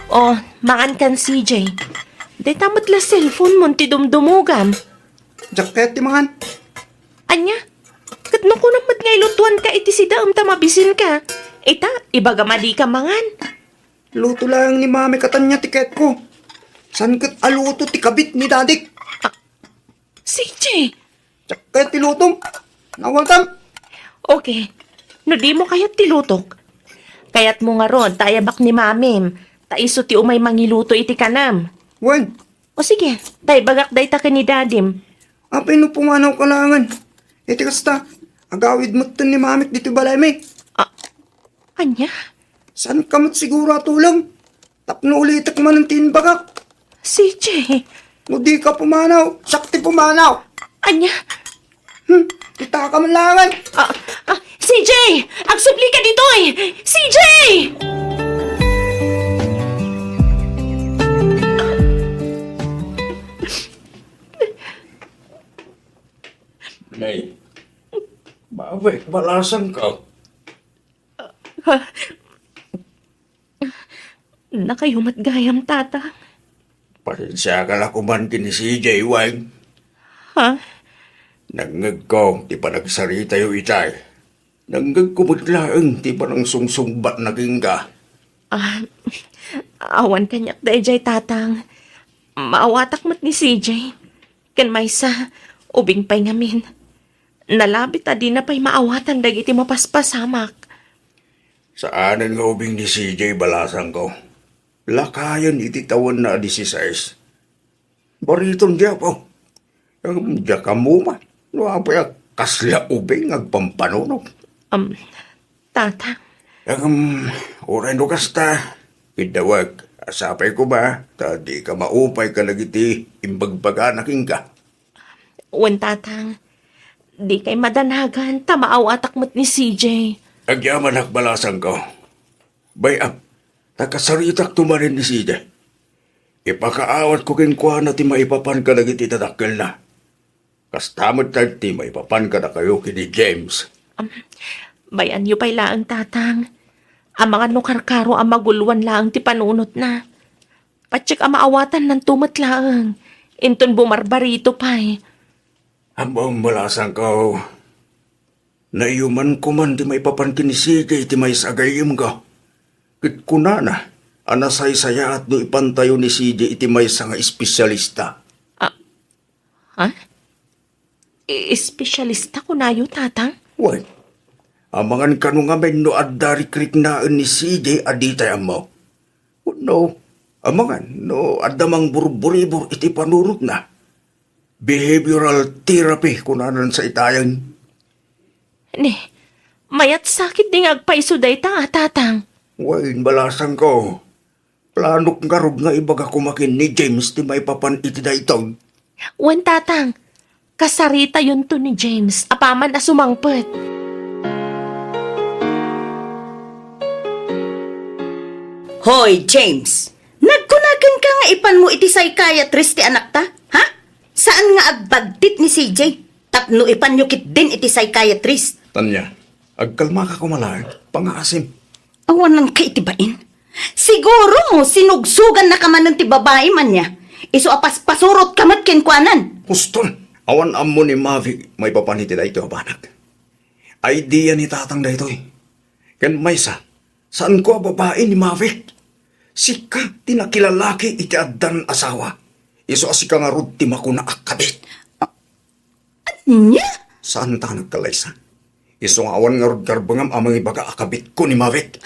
O, mangan kan CJ. Day tamot la cellphone mo ti dumdumugam.
Jacket ti mangan.
Anya? Katno ko naman nga ilutuan ka iti si daam tamabisin ka. Ita, ibaga madi ka mangan.
Luto lang ni mami katanya tiket ko. San kat aluto ti kabit ni dadik.
CJ!
Jacket ti lutom. Nawaltam.
Okay, no di mo kayat tilutok. Kayat mo nga ron, tayabak ni mamim. Taiso ti umay mangiluto iti kanam.
Wen,
O sige, tay bagak day ta ka ni dadim.
apay no pumanaw kalangan. Iti kasta, agawid mo ni mamik dito balay may.
Anya?
San kamot siguro tulang? Tapno ulitak man ang tinbagak.
CJ!
No di ka pumanaw, sakti pumanaw.
Anya?
Kita ka man langan.
CJ! Agsubli ka dito eh! CJ!
Nay, Mavic, balasan ka.
Nakayumat gayam, tata.
Pasensya ka lang kuman kini CJ Wang.
Ha?
Nangag ko, di pa nagsarita yung itay. Nangag kumutlaang, di pa nang sungsungbat naging ka.
Awan kanyak day jay tatang. Maawatak mat ni CJ. Kan may sa ubing pay ngamin. Nalabit adi na pa'y maawatan dagiti mapaspasamak.
Saanan nga ubing ni CJ balasan ko. Lakayan iti tawon na 16. Bariton diya po. Diya ka mo man. Nuapaya kasla ubing agpampanunog.
Tatang.
Oray no kasta. Idawag. Asapay ko ba? Di ka maupay ka nagiti imbagbaga naking ka.
Wan tatang. Di kay madanagan tamaawatak mat ni CJ.
Agyaman akbalasan ko. Bayam, takasaritak tumarin ni CJ. Ipakaawat ko kinkwa na ti maipapan ka nagiti tadakkel na. Kastamot tayo ti maipapan ka na kayo kini James.
Bayan yu pa'y laang tatang. Ang mga nukarkaro ang maguluan laang ti panunot na. Patsik ang maawatan ng tumat laang. Inton bumarbarito pa'y.
Ambang balasan ko. Naiuman ko man di maipapan kini CJ ti may sagayim ka. Kit kuna na. Anasay saya at no ipantayo ni CJ iti may nga espesyalista.
Ha? Espesyalista ko na yu tatang?
Why? Amangan ka nung amin no adari kriknaan ni CJ aditay mo. No, amangan no adamang burburibur iti panurot na. Behavioral therapy kunanan sa itayang.
Ne, mayat sakit ding agpaiso day ta tatang.
Why, balasan ko. Planok nga rog nga ibaga kumakin ni James ti may papan iti daytong.
Wan tatang, kasarita yun to ni James. Apaman na sumangpet.
Hoy, James! Nagkunagan ka nga ipan mo iti psychiatrist ti anak ta? Ha? Saan nga agbagtit ni CJ? Tapno ipan yukit din iti psychiatrist.
Tanya, agkalma ka kumalaan. Pangasim.
Awan nang kaitibain. Siguro mo sinugsugan na ka man ng ti babae man niya. Iso apas pasurot kamat kenkwanan.
Huston, awan ammo ni Mavi may papaniti da ito abanak. Idea ni tatang da ito eh. Kan maysa, saan ko babae ni Mavi? Sika, tinakilalaki iti addan asawa. Iso asi ka nga rod ti mako na akabit.
Nya?
Saan ta nagkalaysan? Iso nga awan nga rod karbangam amang ibaga akabit ko ni Mavik.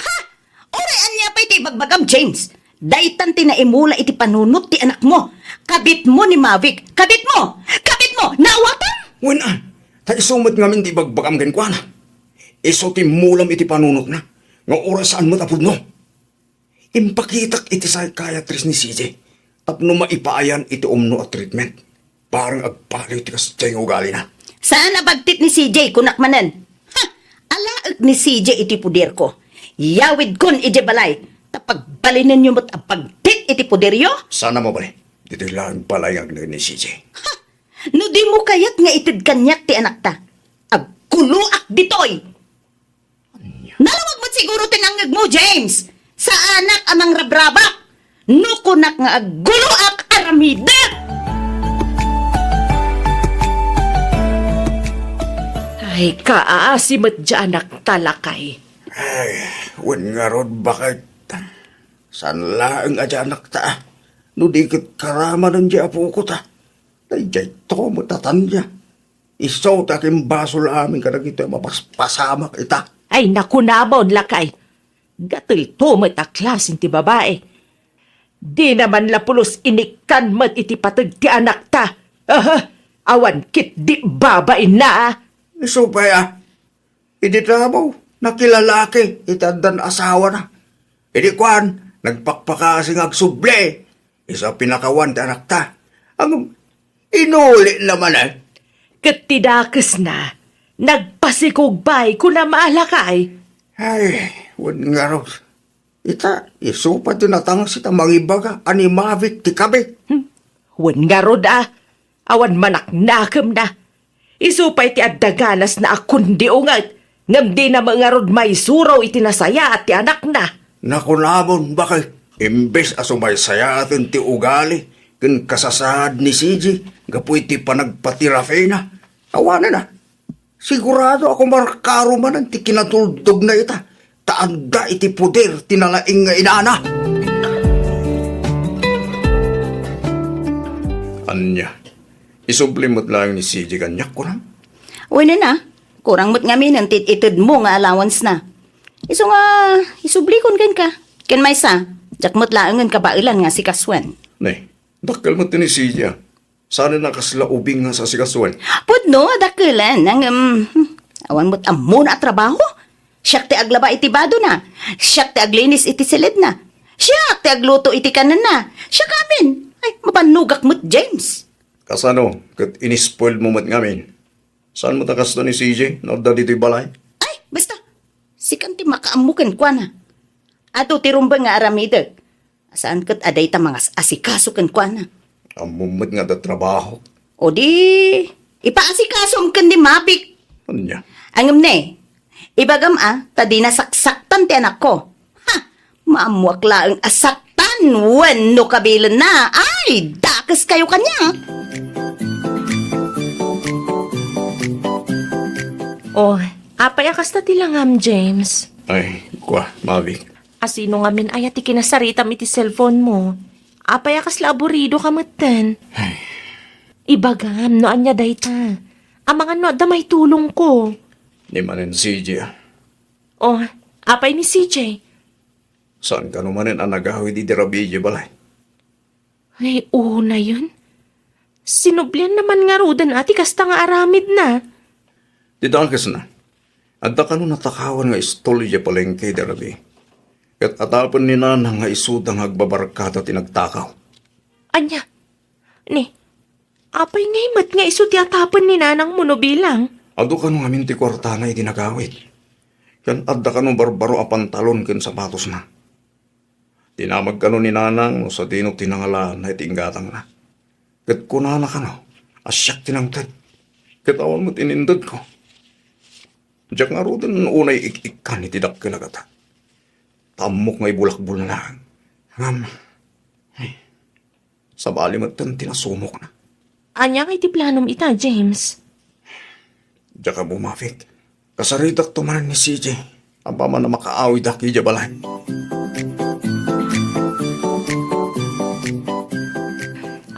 Oray anya pa iti bagbagam, James. Daitan ti naimula iti panunot ti anak mo. Kabit mo ni Mavic. Kabit mo! Kabit mo! Nawatan!
Wala. Ta isumot nga min ti bagbagam genkwana. Iso ti mulam iti panunot na. Nga oras saan mo tapod no. Impakitak iti psychiatrist ni CJ. Tapno maipaayan iti umno at treatment. Parang agpaliw ti kasjay nga ugali na.
Saan nabagtit ni CJ kunakmanan? Ha! Alaag ni CJ iti puder ko. Yawid kon iti balay. Tapagbalinin niyo mo't ang pagtit iti puderyo?
Sana mo ba dito lang palayag na ni CJ.
Ha! No di mo kayat nga itid kanyak ti anak ta. Agkuluak ditoy! Nalawag mo siguro tinangag mo, James! Sa anak amang rabrabak! Nukunak nga agkuluak aramida!
Ay, kaasimat dyan anak talakay.
Ay, wen nga rod bakit? San laang ajanak ta? No di kat karama ng di apo ko ta. Dayjay to mo tatanya. Isaw ta kim basol amin kada kita mapaspasamak ita.
Ay, nakunabon lakay. Gatil to mo't aklasin ti babae. Di naman lapulos inikan mo't iti patag ti anak ta. Awan kit di babain na ah.
Iso pa ya. Idi trabaw. Nakilalaki. Itandan asawa na. Idi kwan. Nagpakpakasing agsuble. Isa pinakawan ti anak ta. Ang inuli naman eh.
Katidakas na. Nagpasikugbay ko na maalakay.
Ay, wad nga raw. Ita, iso pa tinatang sita mangibaga. Ani Mavic ti kabit.
Wan nga rod ah. Awan manak nakam na. Isupay ti addaganas na akundi ungat. Ngam di na mga rod may suraw itinasaya at ti anak na.
Nakunamon bakit? Imbes asumay saya atin ti ugali. Kin kasasahad ni CJ. Gapoy ti panagpatirafe na. Awanan na. Sigurado ako markaro man ang ti kinatuldog na ita. Taanda iti puder tinalaing nga inana. Anya, isublimot lang ni CJ kanyak ko na.
Wala na. Kurang mo't ngamin ang itid mo nga allowance na. Iso nga, isublikon kan ka. Ken may sa, jak mo't laangan kabailan nga si Kaswan.
Nay, dakal mo ni CJ. Sana nakaslaubing nga sa sikaswan.
Pudno, dakilan. Awan mo't amo na trabaho. Siyak ti aglaba iti bado na. Siyak ti aglinis iti silid na. Siyak ti agluto iti kanan na. Siyak amin. Ay, mapanugak mo't James.
Kasano, kat inispoil mo mat ngamin. Saan mo takas to ni CJ? Norda dito'y balay?
Ay, basta. Sikan ti makaamukan kwa na. Ato ti rumbang nga aramidag. Saan kat aday ta mga asikaso kan kwa na.
Amumot nga da trabaho.
O di, ipaasikasom kan di mapik.
Anya?
Angam ne, ibagam tadi na saksaktan ti anak ko. Ha, maamuak laang asaktan, wano kabilan na. Ay, dakas kayo kanya.
Oh, apay akas na tilangam, James.
Ay, kwa, Mavic.
Asino nga min ayat ti kinasaritam iti cellphone mo. Apay akas laburido ka matan. Ibagam, no anya dayta. Amangan no damay tulong ko.
Di manin CJ.
Oh, apay ni CJ.
Saan ka naman ang nagahawi di dirabidyo balay?
Ay, na yun. Sinublian naman nga rudan ati kasta nga aramid na.
Di dakas na. Adda ka nung natakawan nga istolya palengke dirabi. Kat atapon ni nanang nga isudang agbabarkada tinagtakaw.
Anya, ni, apay nga imat nga iso ti atapan ni nanang mo no bilang.
Ado ka nung amin ti kwarta na itinagawit. Yan adda ka nung barbaro a pantalon kin sapatos na. Tinamag ka nung ni nanang no sa dinok tinangala na itinggatang na. Kat kunana ka no, asyak tinangtad. Kat awan mo tinindad ko. Diyak nga rodan unay ik-ikan itidak kinagata. Tamok nga ibulakbul na lang. Sa bali mo tinasumok na.
Anya nga iti planom ita, James.
Diyak ka bumafik. Kasaritak tumanan ni CJ. Ang paman na makaawid aki dya balay.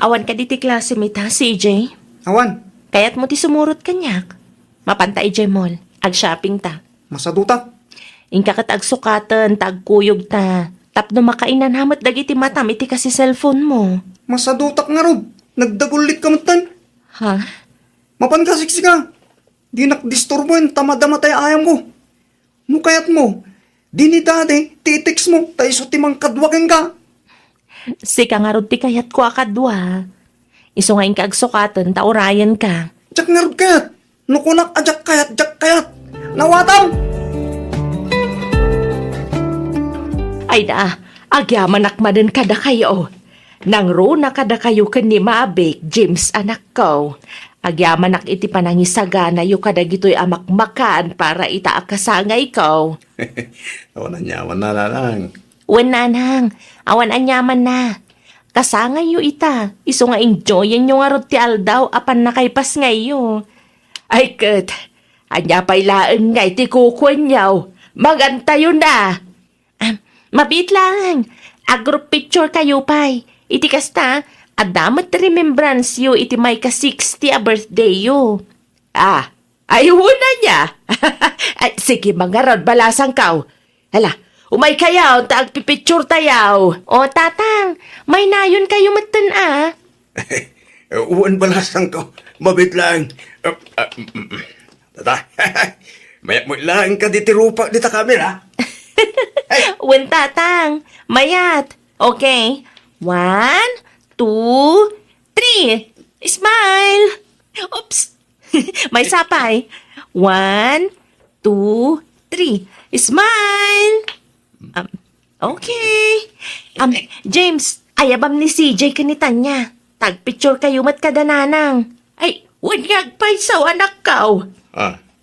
Awan ka di ti classmate ha, CJ?
Awan,
Kaya't mo ti sumurot kanyak. Mapanta ijay mall. Ag shopping ta.
masadutak.
Inka kat ag sukatan, ta ag kuyog ta. Tapno makainan hamat dagiti matam iti kasi cellphone mo.
Masadutak nga Rob. Nagdagulit ka matan.
Ha?
Mapan ka siksika. Di nakdisturbo yun, tamadama tayo ayam ko. No kayat mo, di ni dade, titix mo, tayo so timang kadwakin ka.
Sika nga rod ti kayat ko akadwa. Iso nga inka ag sukatan, ta orayan ka.
Jak nga Rob kayat. Nukunak ajak kayat, jak kayat. Nawataw!
Ay da, agyaman akmadan kada kayo. Nang runa kada kayo kan ni Mabik, James anak ko. Agyaman ak iti panangisagana yu kada gito'y amakmakan para itaakasangay ko.
Awan na nyaman na lang.
Wen nanang, awan anyaman na. Kasangay yu ita, iso nga enjoyin yu nga rod ti aldaw apan nakaipas ngayo. Ay kat, anya pa'y laan nga iti kukwen yaw. Maganta yun na. Mabit lang. Agroup picture kayo pa'y. Iti kasta, adamat remembrance yu iti may ka-60 a birthday yu. Ayaw na niya. Ay, sige mga rod, balasang kaw. Hala, umay kayaw, taagpipicture tayaw. O tatang, may nayon kayo matan
Uwan balasang ko. Mabit lang. Tata, mayat mo lang ka diti rupa dita kamera.
Wen tatang, mayat. Okay. 1, 2, 3. Smile. Oops. May sapay. 1, 2, 3. Smile. Okay. James, ayabam ni CJ kanitan niya. Tag-picture kayo mat kadananang. Ay, wanyag pa'y saw anak kaw.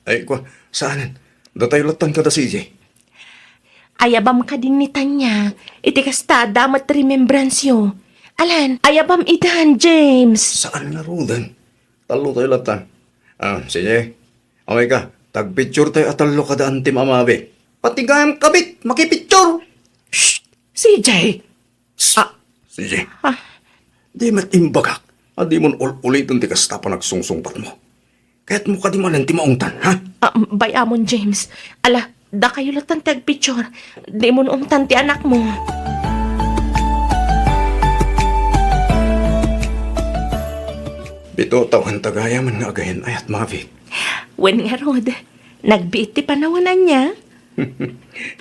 Ay ko, saan? Datay latan ka da CJ.
Ayabam ka din ni Tanya. Iti kasta damat remembrance yo. Alan, ayabam idan, James.
Saan na rodan? Talo tayo latan. CJ. Okay ka, tag-picture tayo at talo ka da antim amabe.
Pati gayam kabit, makipicture.
CJ.
CJ. Di matimbagak. Di mo ulitin ti kasta pa nagsungsungpat mo. Kaya't mo ka di man ti maungtan, ha?
Bayamon, James. Ala, da kayo latan tag-picture. Di mo umtan ti anak mo.
Bito tawan tagaya man nga agayan ayat mavik.
Wen nga rod, nagbiit ti panawanan niya.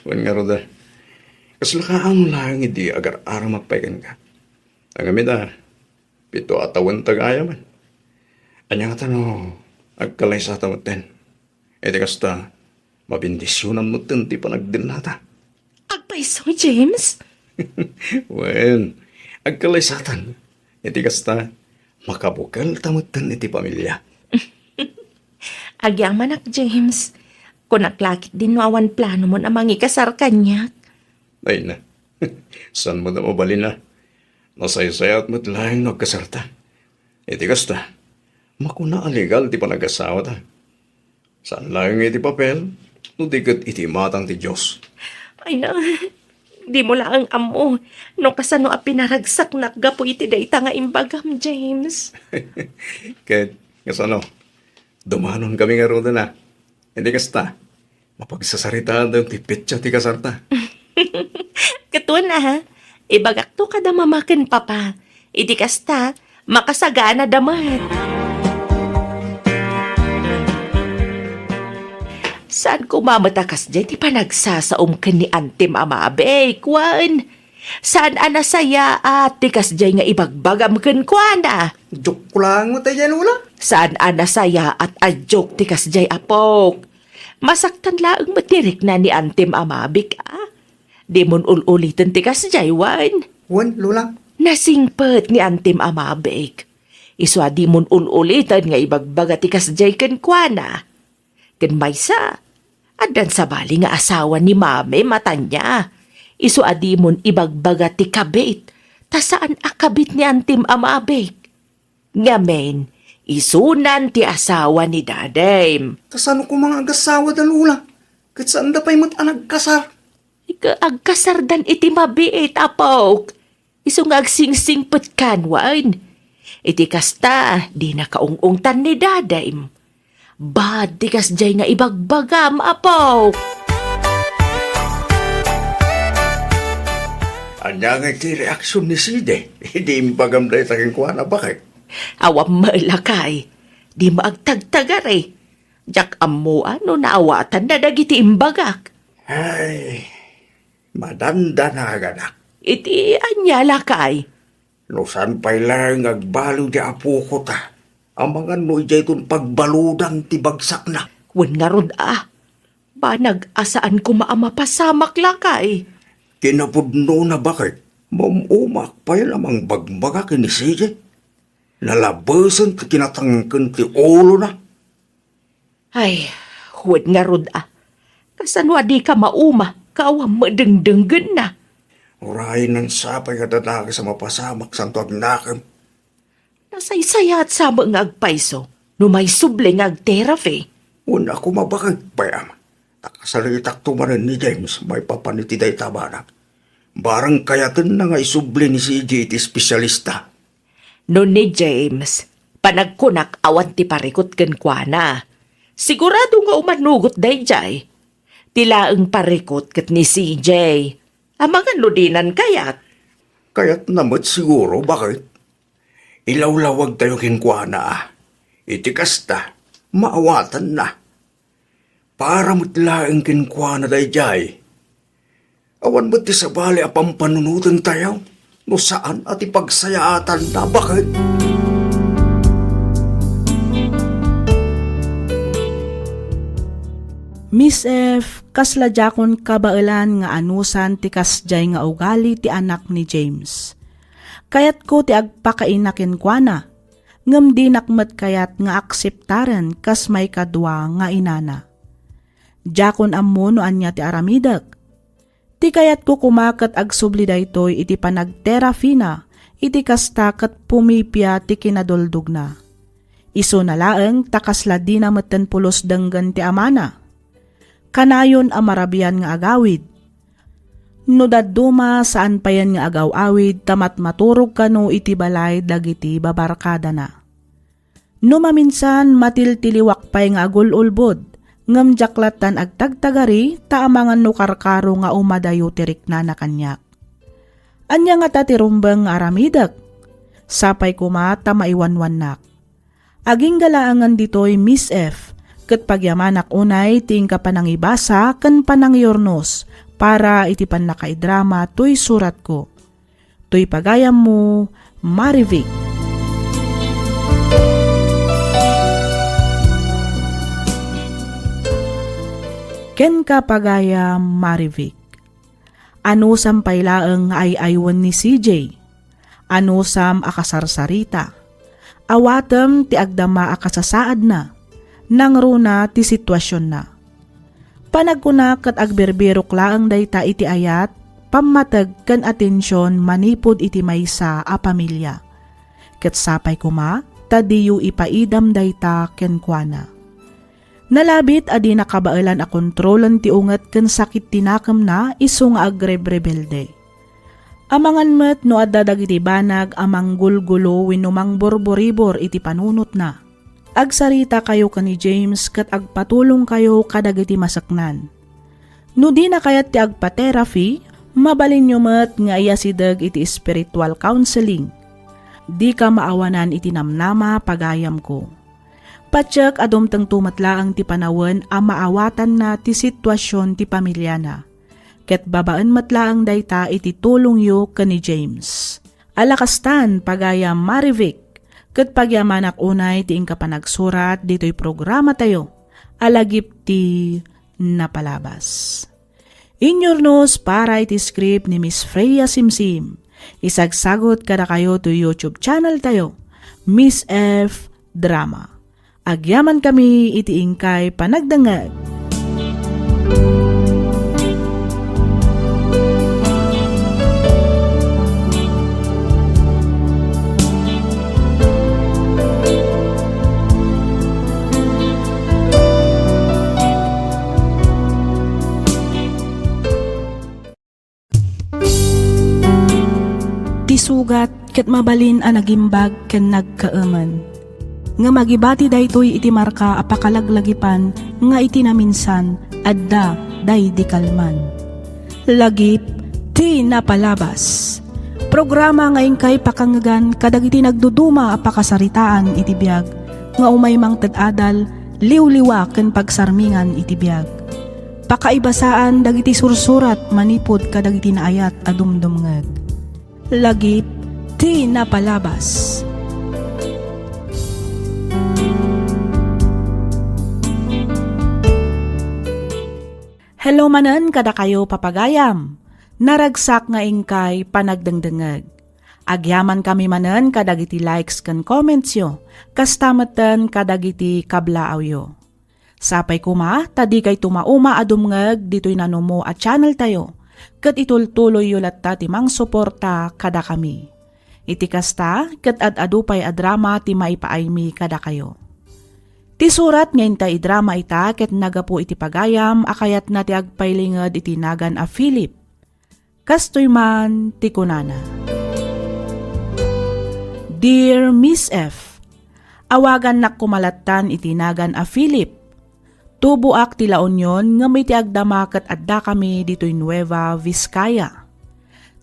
Wan nga roda. Kaslakaan mo lang hindi agar araw magpaikan ka. Ang amida, bito atawan tagaya man. Anya nga tano, agkalay sa tamutin. E di kasta, mabindisyonan mo ti panagdinata.
Agpaiso, James.
Wen, agkalay satan. E di kasta, makabukal tamutin iti pamilya.
Agyang manak, James. Kung naklakit din mo awan plano mo na mangikasar kanya.
Ay na, saan mo na mabalin na? Nasaysayat mo't lang nagkasarta. E di kasta, makuna alegal ti panag-asawa ta. Saan lang iti papel, no digat iti matang ti Diyos.
Ay na, di mo lang ang amo. No kasano a pinaragsak na gapo iti dayta nga imbagam, James.
Kahit, kasano, dumanon kami nga roda na. Hindi kasta, mapagsasaritaan daw ti petsa ti kasarta.
Katuan na ha, ibagak to kada mamakin papa. Idi kasta, makasagana damat. Saan ko mamatakas dyan, di pa nagsasaom ka ni Antim Amabe, kwan? Saan anasaya at tikas dyan nga ibagbagam kan kwana?
Joke ko lang mo tayo dyan, Ula.
Saan anasaya at adyok tikas dyan apok? Masaktan laang matirik na ni Antim Amabe ka? Di mon ulitin tikas dyan, wan?
Wan, Lula.
Nasingpet ni Antim Amabe. Iswa di mon ulitin nga ibagbaga tikas dyan kan kwana. Kan maysa, adan sa bali nga asawa ni Mame matanya. Isu adimon ibagbaga ti kabit, ta saan akabit ni Antim Amabek. Ngamen, isunan ti asawa ni Dadem.
Kasano ko mga agasawa da, Lula? Kat saan da pa'y mo't anagkasar?
Agkasardan iti mabiit, apok. Isu nga agsingsingpet kanwan. Iti kasta, di nakaungungtan ni Dadaym. Bad, di kas jay nga ibagbagam, apaw.
Anya nga iti reaksyon ni CJ. Hindi impagamday taking kuha na bakit?
Awam malakay. Di maagtagtagari. Jak amo ano naawatan na dagiti imbagak.
Ay, madanda na aganak.
Iti anya lakay.
No saan pa'y lang agbalo di apo ko ta. Ang mga no ijay itong pagbaludan ti bagsak na.
Wen nga rod Ba nag-asaan ko maamapasamak lakay.
Kinapudno na bakit? Mamumak pa'y lamang bagbaga kini CJ. Nalabasan ti kinatangkan ti ulo na.
Ay, wen nga rod Kasanwa di ka mauma, kaawam madengdenggen na.
Urahin ng sapay kadanaga sa mapasamak sa tuwag nakam.
Nasaysaya at sama nga agpaiso, no may subling ag-therapy.
Una ko mabakag payam. Takasalitak tumarin ni James, may papanitiday tabana. Barang kayatin na nga isubli ni CJ iti espesyalista.
No ni James, panagkunak awan ti parikot ken kuana. Sigurado nga umanugot dayjay. Tila ang parikot ket ni CJ. Amangan ludinan kayat.
Kaya't namat siguro, bakit? Ilawlawag tayo kinkwana Iti kasta, maawatan na. Para mutlaang kinkwana dayjay. Awan mo't ti sabali apang panunutan tayo? No saan at ipagsayaatan na, bakit?
Miss F, kaslajakon kabailan nga anusan ti kasjay nga ugali ti anak ni James. Kayat ko ti agpakainakin kwa na, ngem di nakmet kayat nga akseptaren kas may kadwa nga inana. Jakon ammo no anya ti aramidak. Ti kayat ko kumakat agsubli daytoy iti panagterapi na, iti kasta kat pumipya ti kinaduldog na. Iso na laeng takasla di na meten pulos denggan ti amana. Kanayon amarabian nga agawid. No dadduma saan pa yan nga agaw-awid tamat maturog kano iti balay dagiti babarkada na. No maminsan matiltiliwak pay nga agululbod, ngam jaklatan agtagtagari taamangan no karkaro nga umadayo tirik na kanyak. Anya nga tatirumbang nga aramidak, sapay kumata maiwanwanak. Aging galaangan ditoy Miss F, ket pagyamanak unay ting kapanangibasa ken panangyornos para iti panakaidrama toy surat ko. Toy pagayam mo, Marivic. Ken ka pagayam, Marivic. Ano sam paylaeng ay aywan ni CJ? Ano sam akasarsarita? Awatem ti agdama akasasaad na. Nang runa ti sitwasyon na. Panagkuna kat agberbirok laang dayta iti ayat, pamatag kan atensyon manipod iti maysa a pamilya. Ket sapay kuma, tadiyo ipaidam dayta ken kuana. Nalabit adi nakabailan a kontrolan ti unget ken sakit tinakam na iso nga agrebrebelde. Amangan met no addadag iti banag amang gulgulo wenno mang borboribor iti panunot na. Agsarita kayo kani James kat agpatulong kayo kadagiti masaknan. No di na kayat ti agpa-therapy, mabalin nyo met nga iyasidag iti spiritual counseling. Di ka maawanan iti namnama pagayam ko. Patsak adumtang tumatlaang ti panawen a maawatan na ti sitwasyon ti pamilya na. Ket babaan matlaang dayta iti tulong yo kani James. Alakastan pagayam Marivic. Ket pagyamanak unay ti ingka panagsurat dito'y programa tayo, alagip ti napalabas. Inyornos para iti script ni Miss Freya Simsim. Isagsagot kada kayo to YouTube channel tayo, Miss F Drama. Agyaman kami iti ingkay panagdangag. sugat ket mabalin a nagimbag ken nagkaaman. Nga magibati daytoy iti marka apakalaglagipan nga iti naminsan adda day di kalman. Lagip ti napalabas. Programa ngayon kay pakangagan kadagiti nagduduma apakasaritaan iti biag nga umay mang tad-adal liwliwa ken pagsarmingan iti biag. Pakaibasaan dagiti sursurat manipod kadagiti naayat a dumdumngeg. Lagip ti napalabas. Hello manen kada kayo papagayam. Naragsak nga ingkay panagdengdengeg. Agyaman kami manen kadagiti likes ken comments yo. Kastameten kadagiti kablaaw yo. Sapay kuma, tadi kay tumauma adumngeg dito'y nanumo at channel tayo. Kat itultuloy yulat ta timang suporta kada kami. Iti kasta, kat adupay adrama ti maipaaymi kada kayo. Ti surat ngayon ta idrama ita ket nagapu iti pagayam akayat na ti agpailinged iti nagan a Philip. Kastoy man ti kunana. Dear Miss F, awagan nak kumalatan iti nagan a Philip. Tubuak ti La Union nga may ti agdama ket adda kami ditoy Nueva Vizcaya.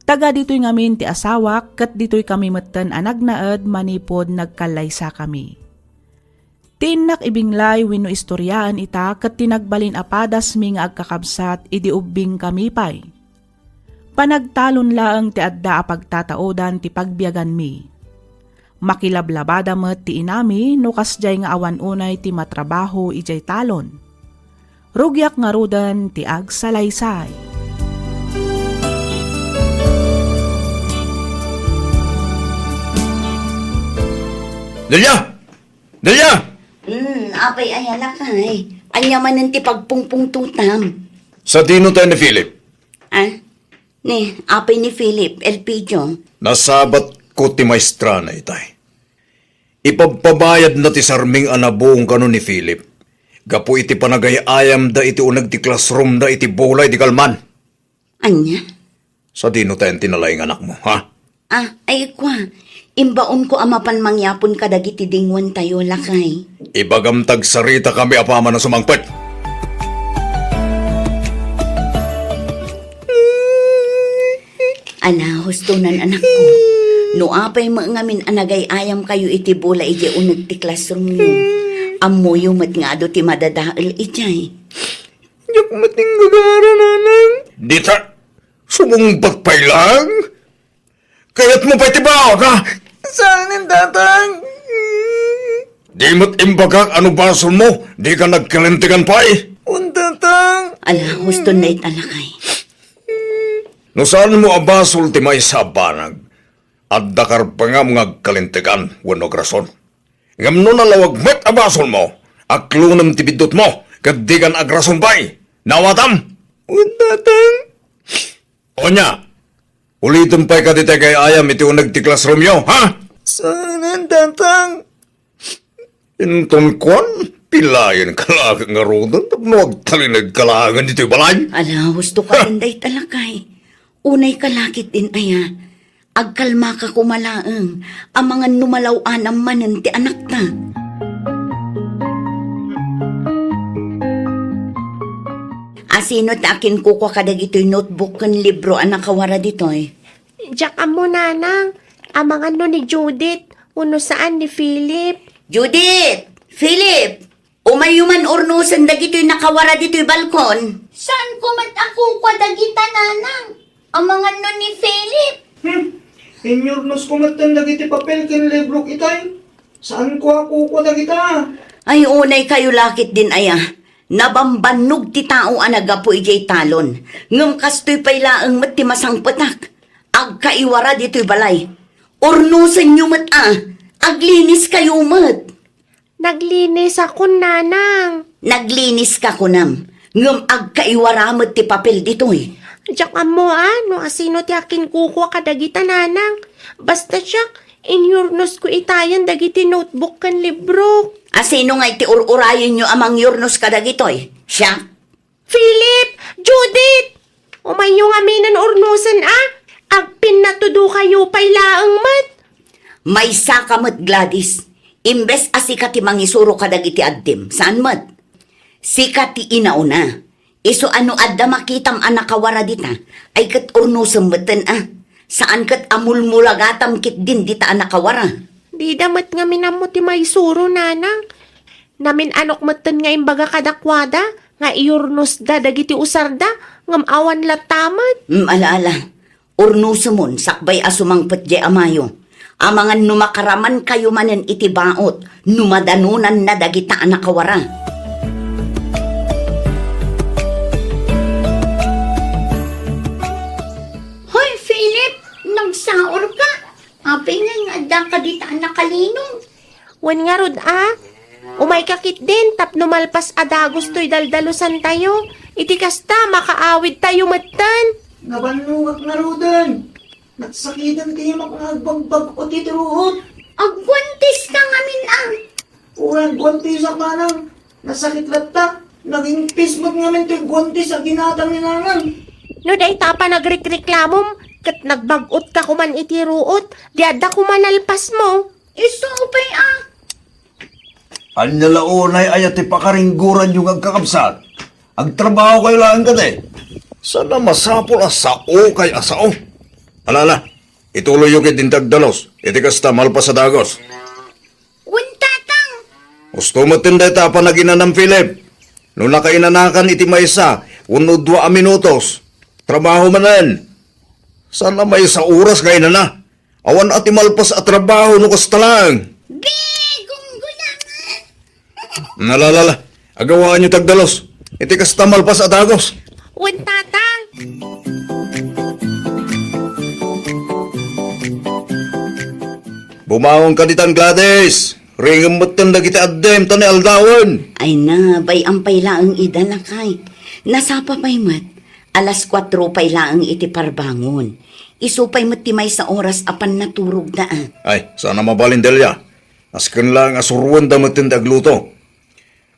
Taga ditoy ngamin ti asawak ket ditoy kami metten anagnaed manipod nagkalaysa kami. Tinak ibinglay wenno istoryaan ita ket tinagbalin apadas mi nga agkakabsat idi ubbing kami pay. Panagtalon laeng ti adda a pagtataodan ti pagbiagan mi. Makilablabada met ti inami no kasjay nga awan unay ti matrabaho ijay talon. Rugyak nga rudan ti agsalaysay.
Delia! Delia!
Apay ayala kay. Anya man ti pagpungpung tutam.
Sa dino tayo ni Philip.
Ni, apay ni Philip, Elpidio.
Nasabat ko ti maestra na itay. Ipagpabayad na ti sarming anabuong kano ni Philip. Gapu iti panagayayam da iti unag ti classroom da iti bulay di kalman.
Anya?
Sa dino tayo tinalayang anak mo, ha?
Ay kwa. Imbaon ko amapan mangyapon kadagiti dingwan tayo lakay.
Ibagamtag sarita kami apama na sumangpet.
Ala, hustunan anak ko. No apay ngamin anagay ayam kayo iti bola iti unag ti classroom nyo. Amoyo mat nga do ti madadaal ijay.
Yak mating gagara, nanang. Dita, sumungbat pa'y lang. Kaya't mo pa'y tibaw ka. Saan tatang? Di mo't imbagak ano basol mo, di ka nagkalintigan pa'y. Untatang.
Ala, huston na italakay.
No saan mo abasol ti may sabanag? At dakar pa nga mga kalintigan, wano grason. Ngam no nalawag met abasol mo, aklunam ti bidot mo, kadigan agrason pa'y. Nawatam? Untatang. Onya, ulitin pa'y kadite kay ayam iti unag ti classroom yo, ha? Saan tatang? Inton kon, pilayan kalagang nga rodan, tapno agtalinag kalagan iti balay.
Ala, husto ka tinday talakay. Unay kalakit din aya. Agkalma ka kumalaeng. Ang mga numalawan ang manen ti anak ta. Asino takin ko kwa kadag ito'y notebook kan libro ang nakawara dito'y.
Diyak mo, nanang. Amangan no ni Judith. Uno saan ni Philip.
Judith! Philip! Umayuman urnusan dagito'y nakawara dito'y balkon. Saan ko mat ako kwa dagita nanang? Amangan no ni Philip.
Inyornos ko matan dagiti papel ken libro itay. Saan ko ako ko dagita?
Ay unay kayo lakit din aya. Nabambanog ti tao anagapo ijay talon. Ngam kastoy pay laeng met ti masangpetak. Agkaiwara dito'y balay. Urnusan nyo met aglinis kayo met.
Naglinis ako, nanang.
Naglinis ka kunam. Ngam agkaiwara met ti papel dito'y.
Diyak mo, no asino ti akin kukwa kadagita, nanang. Basta siyak, inyurnos ko itayan dagiti notebook kan libro.
Asino nga iti ururayon nyo amang yurnos kadagitoy? Siya?
Philip! Judith! Umayo nga may urnusan, Ag pinatudo kayo pa'y laang mat.
May sakamot, Gladys. Imbes asika ti mangisuro kadag iti addim. Saan mat? Sika ti inauna. Iso ano adda makitam anakawara dita, ay kat urnusam beten Saan kat amulmulagatam kit din dita anakawara.
Di damat nga minamo ti maisuro, nanang. Namin anok matan nga imbaga kadakwada, nga iurnos da dagiti usarda, ngam awan latamat.
Alaala, urnusamon sakbay asumang petje amayo. Amangan numakaraman kayo manen iti baot, numadanunan na dagita anakawara.
Hoy, Philip! Nagsaor ka! Apay nga adda ka dita nakalinong.
Wan nga rod umay kakit din, tapno malpas adagos to'y daldalusan tayo. Iti kasta, makaawid tayo matan.
Nabanungak na rodan. Nagsakitan kayo makagagbag o titiruhot.
Agwantis ka ngamin
Urang guwanti sa kanang. Nasakit latta. Naging pismat ngamin to'y guwanti sa ginatang ni nanang.
No, day tapa nagrekreklamom, kat nagbagot ka kuman iti ruot, di adda kumanalpas mo.
Iso upay
Anya launay ayat ipakaringguran yung agkakabsat. Agtrabaho kayo lang ka de. Sana masapol asao kay asao. Alala, ituloy yung kitintag dalos. Iti kasta malpas sa dagos.
Untatang!
Gusto mo tinday tapa na ginanam Philip. Nung nakainanakan iti maysa, 1-2 minutos. Trabaho manan. Sana may sa oras kayo na. Awan ati malpas at trabaho no kasta lang.
Gunggulangan!
Nalalala, agawaan nyo tagdalos. Iti kasta malpas at dagos.
Untatang!
Bumawang ka ditan Gladys. Ringam mo't tanda kita addem tani aldawan.
Ay na, bay ampay laang idalakay. Nasapa pa'y mat. 4:00 pa'y laang iti parbangon. Iso pa'y matimay sa oras apan naturog na
Ay, sana mabalin Delia. Askan lang asuruan damatin tagluto.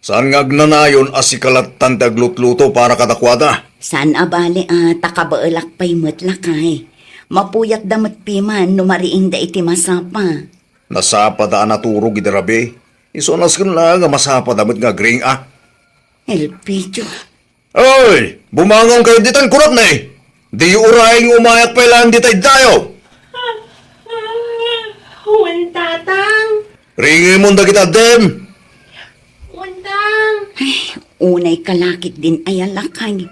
Saan nga agnanayon asikalatan taglutluto para kadakwada.
Saan abali takabaalak pa'y mat lakay. Mapuyat damat piman numariing da iti masapa.
Nasapa da naturog idarabi. Iso naskan lang nga masapa damat nga gring
Elpidio.
Oy! Bumangon kayo ditan kurap na eh! Di uraying umayak pa ilang ditay tayo!
Untatang!
Ringin mo da kita dem!
Untang!
Unay kalakit din ay alakay.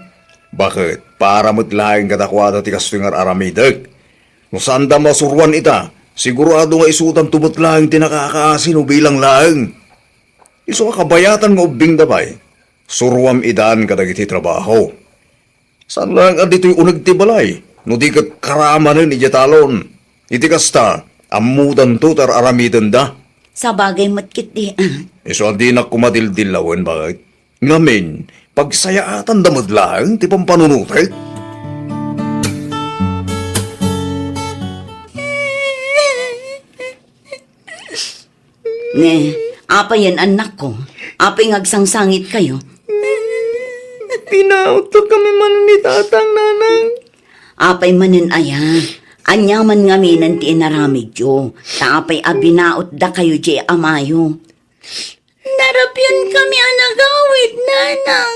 Bakit? Para mo't lahing kadakwada ti kastingar aramidag. Kung saan da masuruan ita, sigurado nga isutan tubot lahing tinakakaasin o bilang lahing. Iso ka kabayatan nga ubing dabay. Suruam idaan kadagiti trabaho. Saan lang dito'y unag tibalay? No di kat karamanin ijatalon. Iti kasta, amudan to tar aramidan da.
Sa bagay matkit di
Iso di na kumadildilawan bakit? Ngamin, pagsayaatan damad lang, ti pampanunutek.
Ne, apa yan anak ko? Apay ngagsangsangit kayo?
Pinauto kami man ni tatang nanang.
Apay manin aya. Anyaman nga minan ti inaramid yo. Taapay abinaot da kayo di amayo.
Narapyan kami anagawid, nanang.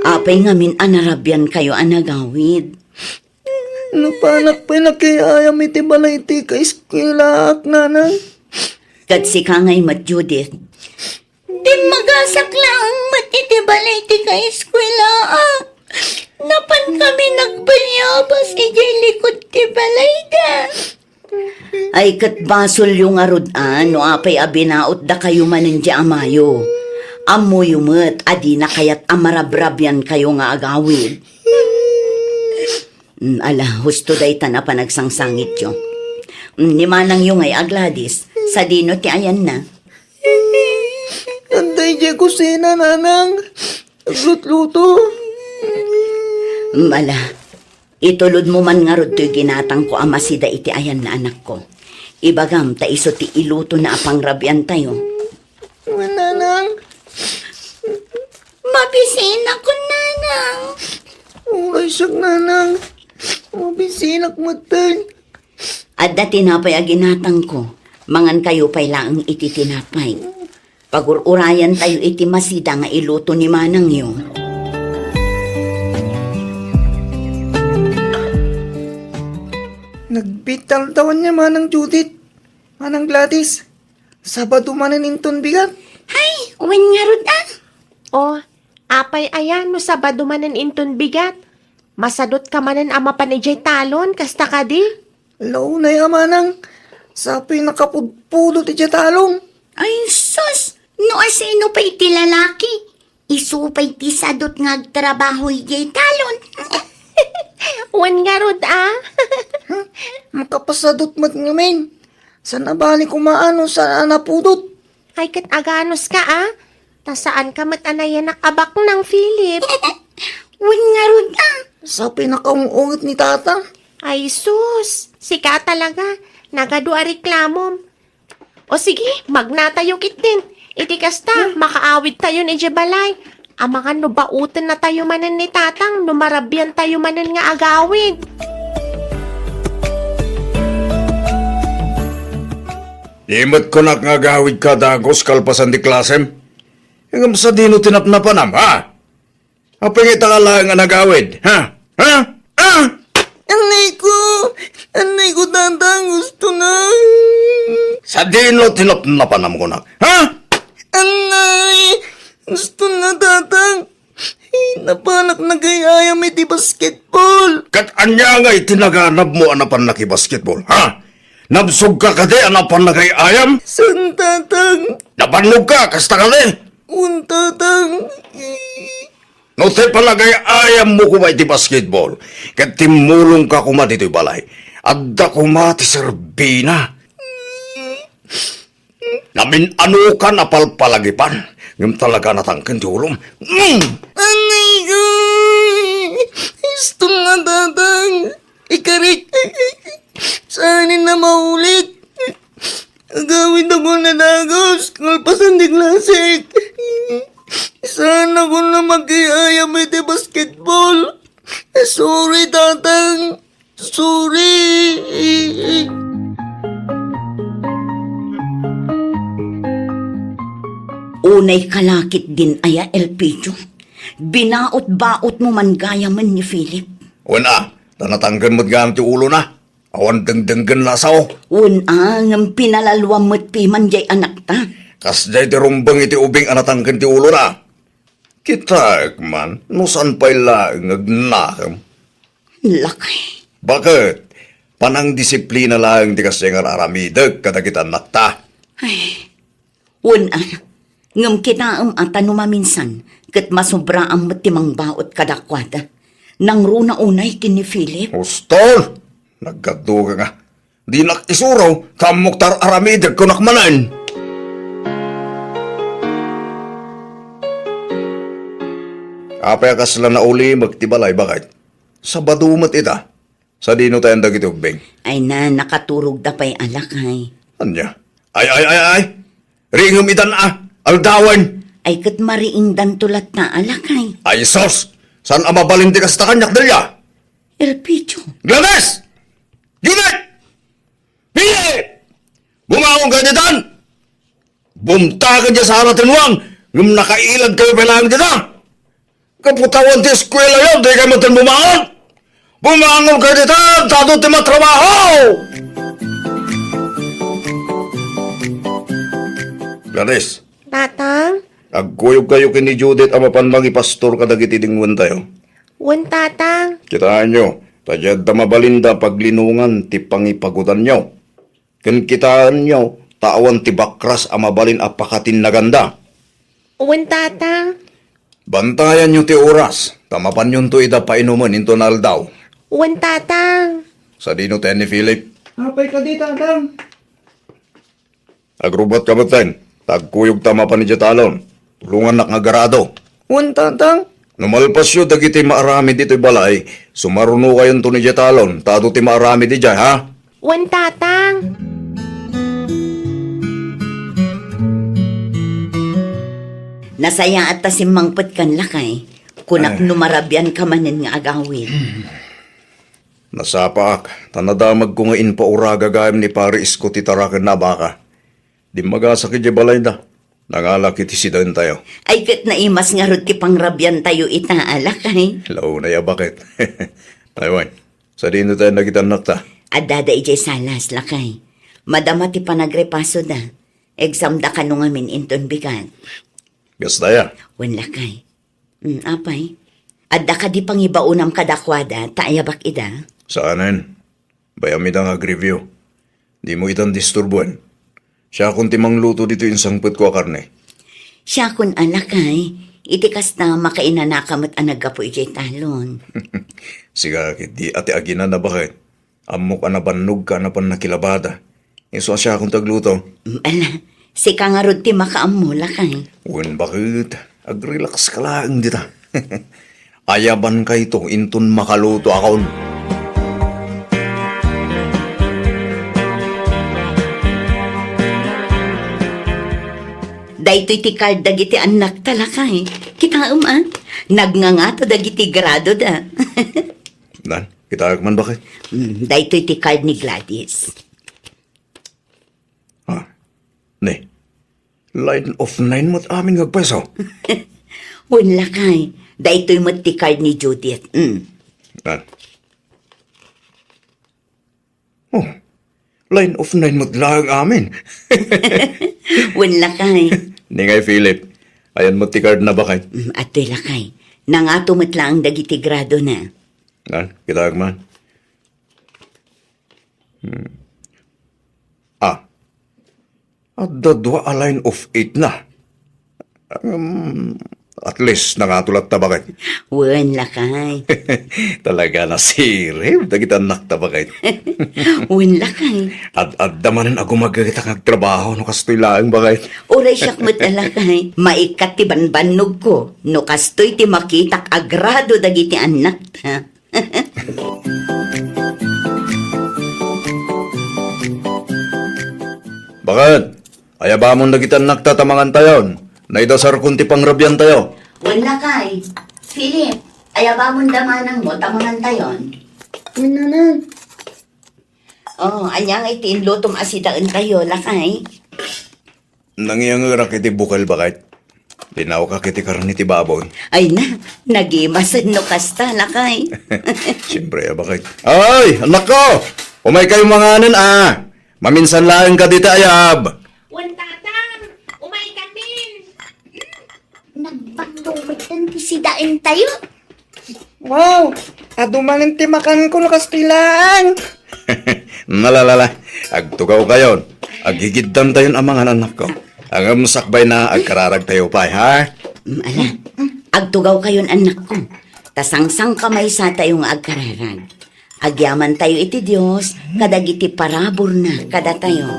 Apay nga min anarabyan kayo anagawid.
Napanak pa nakiyayam iti balay ti kaiskilak nanang.
Kat si kangay mat Judith.
Di magasak lang matiti balay ti ka eskwela Napan kami nagbayabas ijay likod ti balay da.
Ay kat basol yung arudan no apay abinaot da kayo manin di amayo. Amo yumet adi na kayat amarabrabyan kayo nga agawid. Ala, husto day na pa nagsangsangit yo. Ni manang yung ay Gladys, sa dino ti ayan na.
Anday di kusina nanang. Aglut-luto.
Mala, itulod mo man nga rod to'y ginatang ko amasida iti ayan na anak ko. Ibagam ta iso ti iluto na apangrabyan tayo.
Nanang.
Mabisin ako, nanang.
Uray siya nanang. Mabisinak matan.
Adda tinapay aginatang ko. Mangan kayo pay laang iti tinapay. Pagururayan tayo iti masida nga iluto ni manang yo.
Nagbital tawan niya manang Judith. Manang Gladys. Sabado manan inton bigat.
Ay, uwan nga rod ah.
O, apay ayan no Sabado manan inton bigat. Masadot ka manan ama panijay talon, kasta ka di.
Law na ya manang. Sapi nakapudpudot iti talong.
Ay, sus! No asino pa iti lalaki. Isu pa iti sadot nga agtrabaho iti talon.
Wan nga rod ah.
Makapasadot mat ngamin. San abali kumaano sa napudot.
Ay kat aganos ka ah. Tasaan ka mat anayan nakabak ng Philip.
Uwan nga rod ah.
Sapi nakaungungit ni tata.
Ay sus, sika talaga. Nagadua reklamom. O sige, magnatayo kit din. Iti kasta, makaawid tayo ni Jebalay. Amangan no bautan na tayo manan ni tatang, no marabyan tayo manan nga agawid.
Imot ko nga gawid ka dagos kalpasan di klasem. Ingam sa dino tinapnapanam, ha? Apingita ka lang nga nagawid, ha? Ha? Ha?
Anay ko tata, gusto na.
Sa dino tinapnapanam ko na, ha?
Anay, gusto na tata. Napanak na gayayam iti basketball.
Kat anya nga itinaganap mo anapan na basketball, ha? Nabsog ka kade anapan na ayam?
San tatang?
Napanlog ka, kasta ka de?
Un tatang.
No te palagay ayam mo kuma iti basketball. Kat timulong ka kuma dito balay. Adda kuma ti Serbina. Namin ano ka napalpalagipan. Yung talaga natangkin ti ulom.
Anay ko. Gusto nga tatang. Ikarik. Saanin na maulit. Agawin ako na dagos. Kalpasan di klasik. Sana ko na mag-iayam iti basketball. Sorry, tatang. Sorry.
Unay kalakit din aya Elpidio. Binaot-baot mo man gaya man ni Philip.
Una, tanatanggan mo't gamit yung ulo na. Awan dengdenggan lasaw.
Unang pinalalwam mo't piman jay anak ta.
Kas day ti rumbang iti ubing anatanggan ti ulo na. Kita, man, no saan pa'y laang agnakam.
Lakay.
Bakit? Panang disiplina lang di kasi nga aramidag kadagitan nakta.
Ay, una, ngam kita ata numaminsan, kat masobra ang matimang baot kadakwada. Nang runa unay kin ni Philip.
Ustol! Nagkaduga nga. Di nakisuraw, kamuktar aramidag ko nakmanan. Apay ka sila na uli magtibalay, bakit? Sa badumat ita. Sa dino tayong dagitugbing.
Ay na, nakaturog da pa'y alakay.
Anya? Ay! Ringam itan aldawan!
Ay kat mariing dan tulat na alakay.
Ay sos! San amabalinti ka sa kanyak dalya?
Elpidio.
Gladys! Unit! Pili! Bumangon ka dyan! Bumta ka dyan sa haratinwang! Ngum nakailag kayo palang dyan! Kaputawan ti eskwela yun, di kayo matan bumangon! Bumangon ka dyan! Tado ti matrabaho! Gladys,
Tatang,
agkuyog kayo kini Judith ama panmangi pastor kadagiti dingwan tayo.
wan tatang.
Kitaan nyo, tadyad ta mabalinda paglinungan ti pangipagutan nyo. Ken kitaan nyo, tawan ti bakras amabalin apakatin na ganda.
Wan tatang.
Bantayan nyo ti oras, tamapan nyo to ida painuman into naldaw.
Wan tatang.
Sa dino tayo ni Philip,
Apay ka di, tatang.
agrubot ka baten, tagkuyog tama pa ni Jatalon, tulungan nak nga garado.
Un tatang.
Numalpas yun, dagiti maarami dito'y balay, sumaruno kayon to ni Jatalon, tado ti maarami di dyan, ha?
Wan tatang.
Nasaya at tasimangpet kan lakay. Kunak numarabyan ka manin nga agawin.
Nasapaak, tanadamag ko ngayon pa uraga gayam ni pare isko titarakan na baka. Di magasakit di balay da. Nangalaki ti sidan tayo.
Ay kat na imas nga rod ti pangrabyan tayo itaala kay.
Lao na ya bakit? Aywan, sa dino tayo nagitanak ta.
Adada ijay salas lakay. Madama ti panagrepaso da. Exam da kanu ngamin inton bigan.
Gasta ya.
Wen lakay. Apay. Adda ka di pangibaunam kadakwada, taayabak ida.
Saanan? Bayami da nga review. Di mo itang disturbuan. Siya kung timang luto dito yung sangput ko karne.
Siya kun alakay, itikas na makainanakamot anagapo ijay talon.
Siga di ate agina na bakit? Amok ka na banog ka na pan nakilabada. Iso siya kung tagluto.
Ala, si kangarod ti makaammo lakay.
Wen bakit? Ag-relax ka lang dita. Ayaban ka ito, inton makaluto akon.
Daytoy ti card dagiti anak talakay. Kita nagngangato dagiti grado da.
Dan, kita man bakit?
Daytoy ti card ni Gladys.
Ne, line of 9 mo't amin ngagpeso.
Wen lakay, daytoy mo ti card ni Judith.
Dan. Oh, line of 9 mo't lang amin.
Wen lakay.
Ni ngay Philip, ayan mo't ti card na bakit?
Atoy lakay, nangato mo't lang dagiti grado na.
Dan, kita man. At dadwa a line of 8 na. At least nakatulat ta bakit?
Wen lakay.
Talaga na sirip, dagita nakta bakit?
Wen lakay.
At damanan ako magagita kag trabaho no kastoy laang bakit?
Uray siyak mo't alakay, maikat ti banbanog ko, no kastoy ti makitak agrado dagiti anak ta.
Bakit? Ayaba mong nagitan nagtatamangan tayon. Naidasar kunti pangrabyan tayo.
Wen lakay. Philip, ayaba mong damanang mo, tamangan tayon.
Nanang,
Oh, anyang itin lutom asidaan tayo, lakay.
Nangyang rakiti bukal bakit? Linaw ka kiti karni ti babon.
Ay na, nagimasan no kasta, lakay.
Siyempre, bakit? Ay, anak ko! Umay kayo mga anan, Maminsan lang ka dito, ayab.
Wan tatang, umay kamin.
nagpagdumitan ti sidain tayo.
Wow! Adumanin ti makan ko no kastilan.
Nalalala, agtugaw kayon. Agigiddan tayon ang mga anak ko. Ang sakbay na agkararag tayo pa, ha?
Ala, agtugaw kayon anak ko. Tasangsang kamay sa tayong agkararag. Agyaman tayo iti Diyos, kadagiti parabor na kada tayo.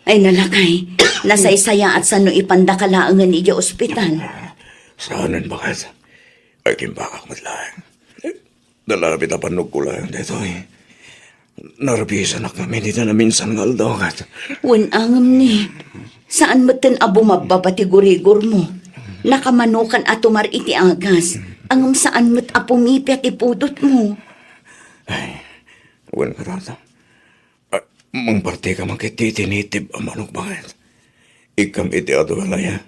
Ay nalakay, nasaysaya at sano ipandakalaangan iti ospital.
Saanan bakit? Ay kimbakak matlaang. Dalapit na panog ko lang dito eh. Narabisan na kami dito na minsan nga aldaw.
Wan angam ni, saan matan abo mababati-gurigor mo? Nakamanukan atumar iti agas, angam saan mat apumipit ipudot mo?
Wan ka tata. Mang parte ka makititinitib ang manok bakit? Ikam iti adwalaya.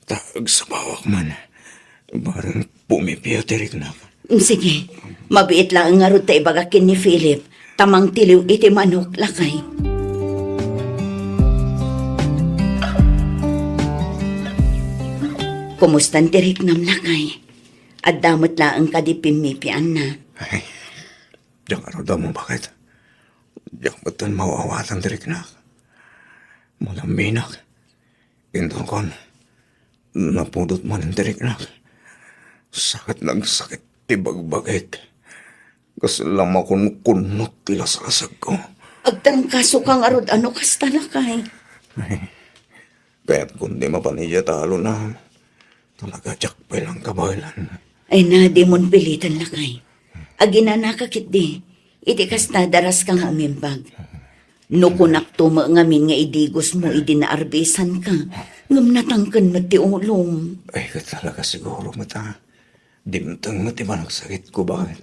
Taag sa bawak man. Barang pumipiyatirik na.
Sige, mabiit lang nga ron ta ibagakin ni Philip, tamang tiliw iti manok lakay. Kumustan tirik nam lakay? At damot lang ka di pimipian na.
Ay, diyan ka daw mo bakit? Diyan batan mawawatan tirik na. Mulang minak. Indon kon. Napudot man ang tirik na. Sakit ng sakit. Tibagbagik. Kasi lang makunkunot tila sa kasag ko.
Agtangkaso kang arod ano kas talakay.
Kaya't kundi mapaniya talo na. Talaga jakpay lang kabalan.
Ay na, di mon pilitan lakay. Agina nakakit di. Iti kas na daras kang umimbag. No kunak tuma ngamin nga idigos mo idinaarbesan ka. Ngam natangkan mo ti ulong.
Ay, ka talaga siguro mata. Dimtang mo ti managsakit ko bakit?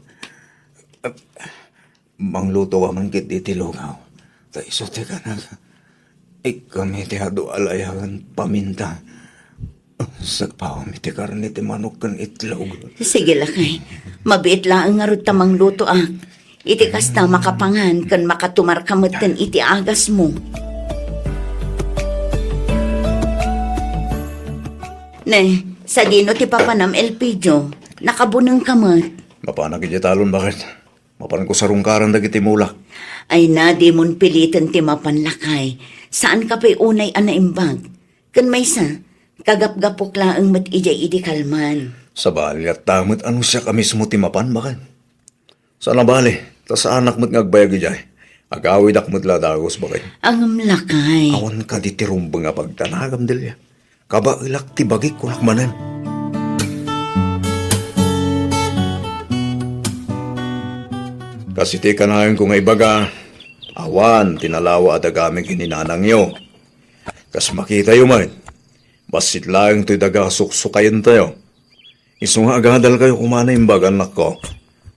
Mangluto ka man kit itilugaw. Ta iso ti ka na. Ay kami ti hado alayagan paminta. Sagpaw mi ti karne ti manok kan itlog.
Sige lakay, mabiit lang nga rin tamang luto ah. Iti kasta makapangan kan makatumar kamutan iti agas mo. Ne, sa dino ti papanam elpidyo, nakabunang kamot.
Mapanag iti talon bakit? Mapan ko sarungkaran dagiti mulak.
Ay na, di mon pilitan ti mapanlakay. Saan ka pa'y unay anaimbag? Kan may sa, kagap-gapok laang mat ijay idi kalman.
Sa bali at tamot ano siya ka mismo ti mapan bakit? Sa nabali, ta sa anak mo't ngagbayag ijay. Agawid akmo't ladagos bakit?
Ang lakay.
Awan ka di ti rumbang nga pagtanagam dilya. Kaba ilak ti bagik kunak manan. Kasi ti kanayon ko nga ibaga, awan tinalawa at agaming hininanang yo. Kas makita yo man, basit lang to'y daga suksukayan tayo. Iso nga agadal kayo kumana imbaga anak ko.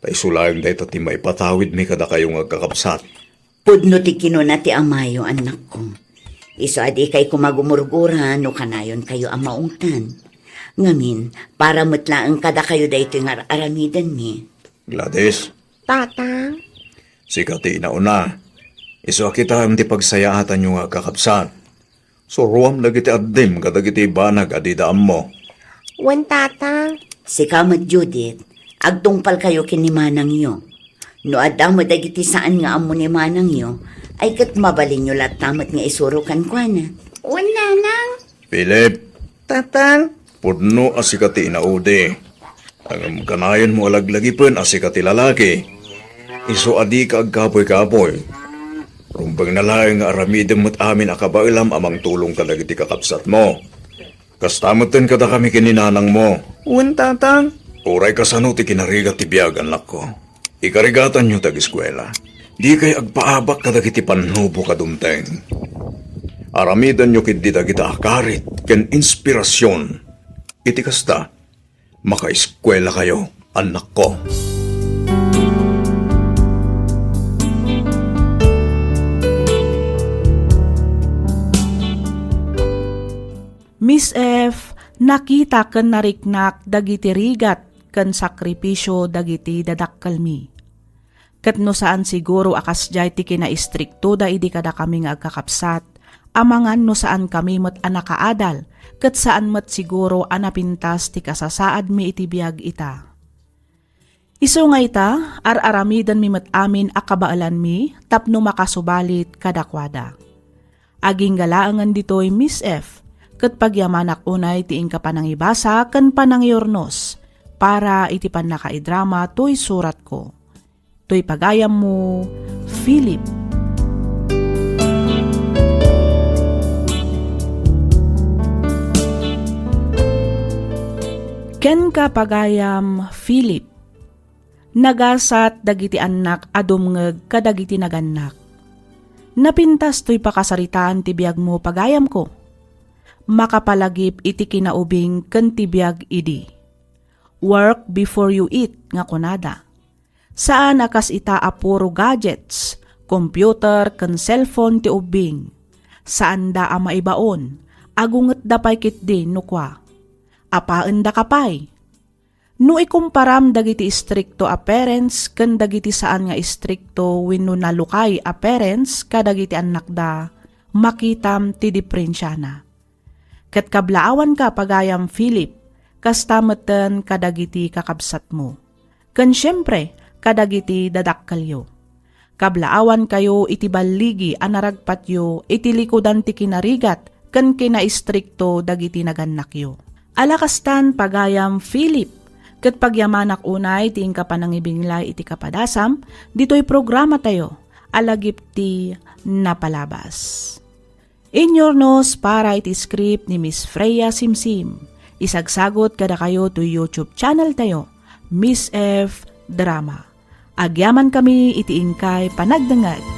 Tay sulayang dahi ti maipatawid mi kada kayong agkakapsat.
Pudno ti kinuna ti amayo, anak ko. Iso adi kay kumagumurguran no kanayon kayo amaungtan. Ngamin, para mutlaang kada kayo dahito yung aramidan mi.
Gladys,
Tatang,
sikat ti inauna. Iso kita ti pagsayahatan yung agkakapsat. So ruam lagi ti addim kadagiti banag adidaam mo.
wan tatang.
Si Kamat Judith, agtungpal kayo kinimanang iyo. No adamo dagiti saan nga amo ni manang iyo, ay kat mabalin nyo tamat nga isurukan kwa na.
Wala nang.
Philip,
Tatang.
pudno asikati inaudi. Ang kanayon mo alaglagipon asikati lalaki. Iso adi ka agkapoy-kapoy. Rumbang nalaing nga aramidem mo't amin akabailam amang tulong ka dagiti kakapsat mo. Kastamutin kada kami kininanang mo.
Uwan, Tatang.
Uray kasano ti kinarigat ti biyag anak ko. Ikarigatan nyo tag-eskwela. Di kay agpaabak kadagiti panhubo kadumteng. Aramidan nyo kit di dagita akarit ken inspirasyon. Iti kasta, makaeskwela kayo, anak ko.
Miss F, nakita ken nariknak dagiti rigat ken sakripisyo dagiti dadakkal mi. Ket no saan siguro akas jay ti kinaistrikto da idi kada kami nga agkakapsat, amangan no saan kami met anakaadal, ket saan met siguro anapintas ti kasasaad mi iti biag ita. Isu nga ita, araramidan mi met amin akabaalan mi, tapno makasubalit kadakwada. Aging galaangan ditoy Miss F, ket pagyamanak unay ti ingka panangibasa ken panangyornos, para iti pan nakaidrama toy surat ko. Toy pagayam mo, Philip. Ken ka pagayam, Philip. Nagasat dagiti anak adumngeg kadagiti naganak. Napintas to'y pakasaritaan ti biag mo pagayam ko. Makapalagip iti kinaubing ken ti biag idi. Work before you eat nga kunada. Saan akas ita apuro gadgets, computer ken cellphone ti ubing. Saan da ama ibaon, agunget da pay kit din no kwa. Apaan da kapay. No ikumparam dagiti stricto a parents ken dagiti saan nga stricto wenno nalukay a parents kadagiti anak da, makitam ti diferensya na. Ket kablaawan ka pagayam Philip, kastameten kadagiti kakabsat mo. Ken syempre, kadagiti dadakkalyo. Kablaawan kayo iti baligi anaragpatyo iti likudan ti kinarigat ken kinaistrikto dagiti nagannakyo. Alakastan pagayam Philip, ket pagyamanak unay ti ingka panangibinglay iti kapadasam, dito'y programa tayo, alagip ti napalabas. Inyornos para iti script ni Miss Freya Simsim. Isagsagot kada kayo to YouTube channel tayo, Miss F Drama. Agyaman kami iti ingkay panagdangag.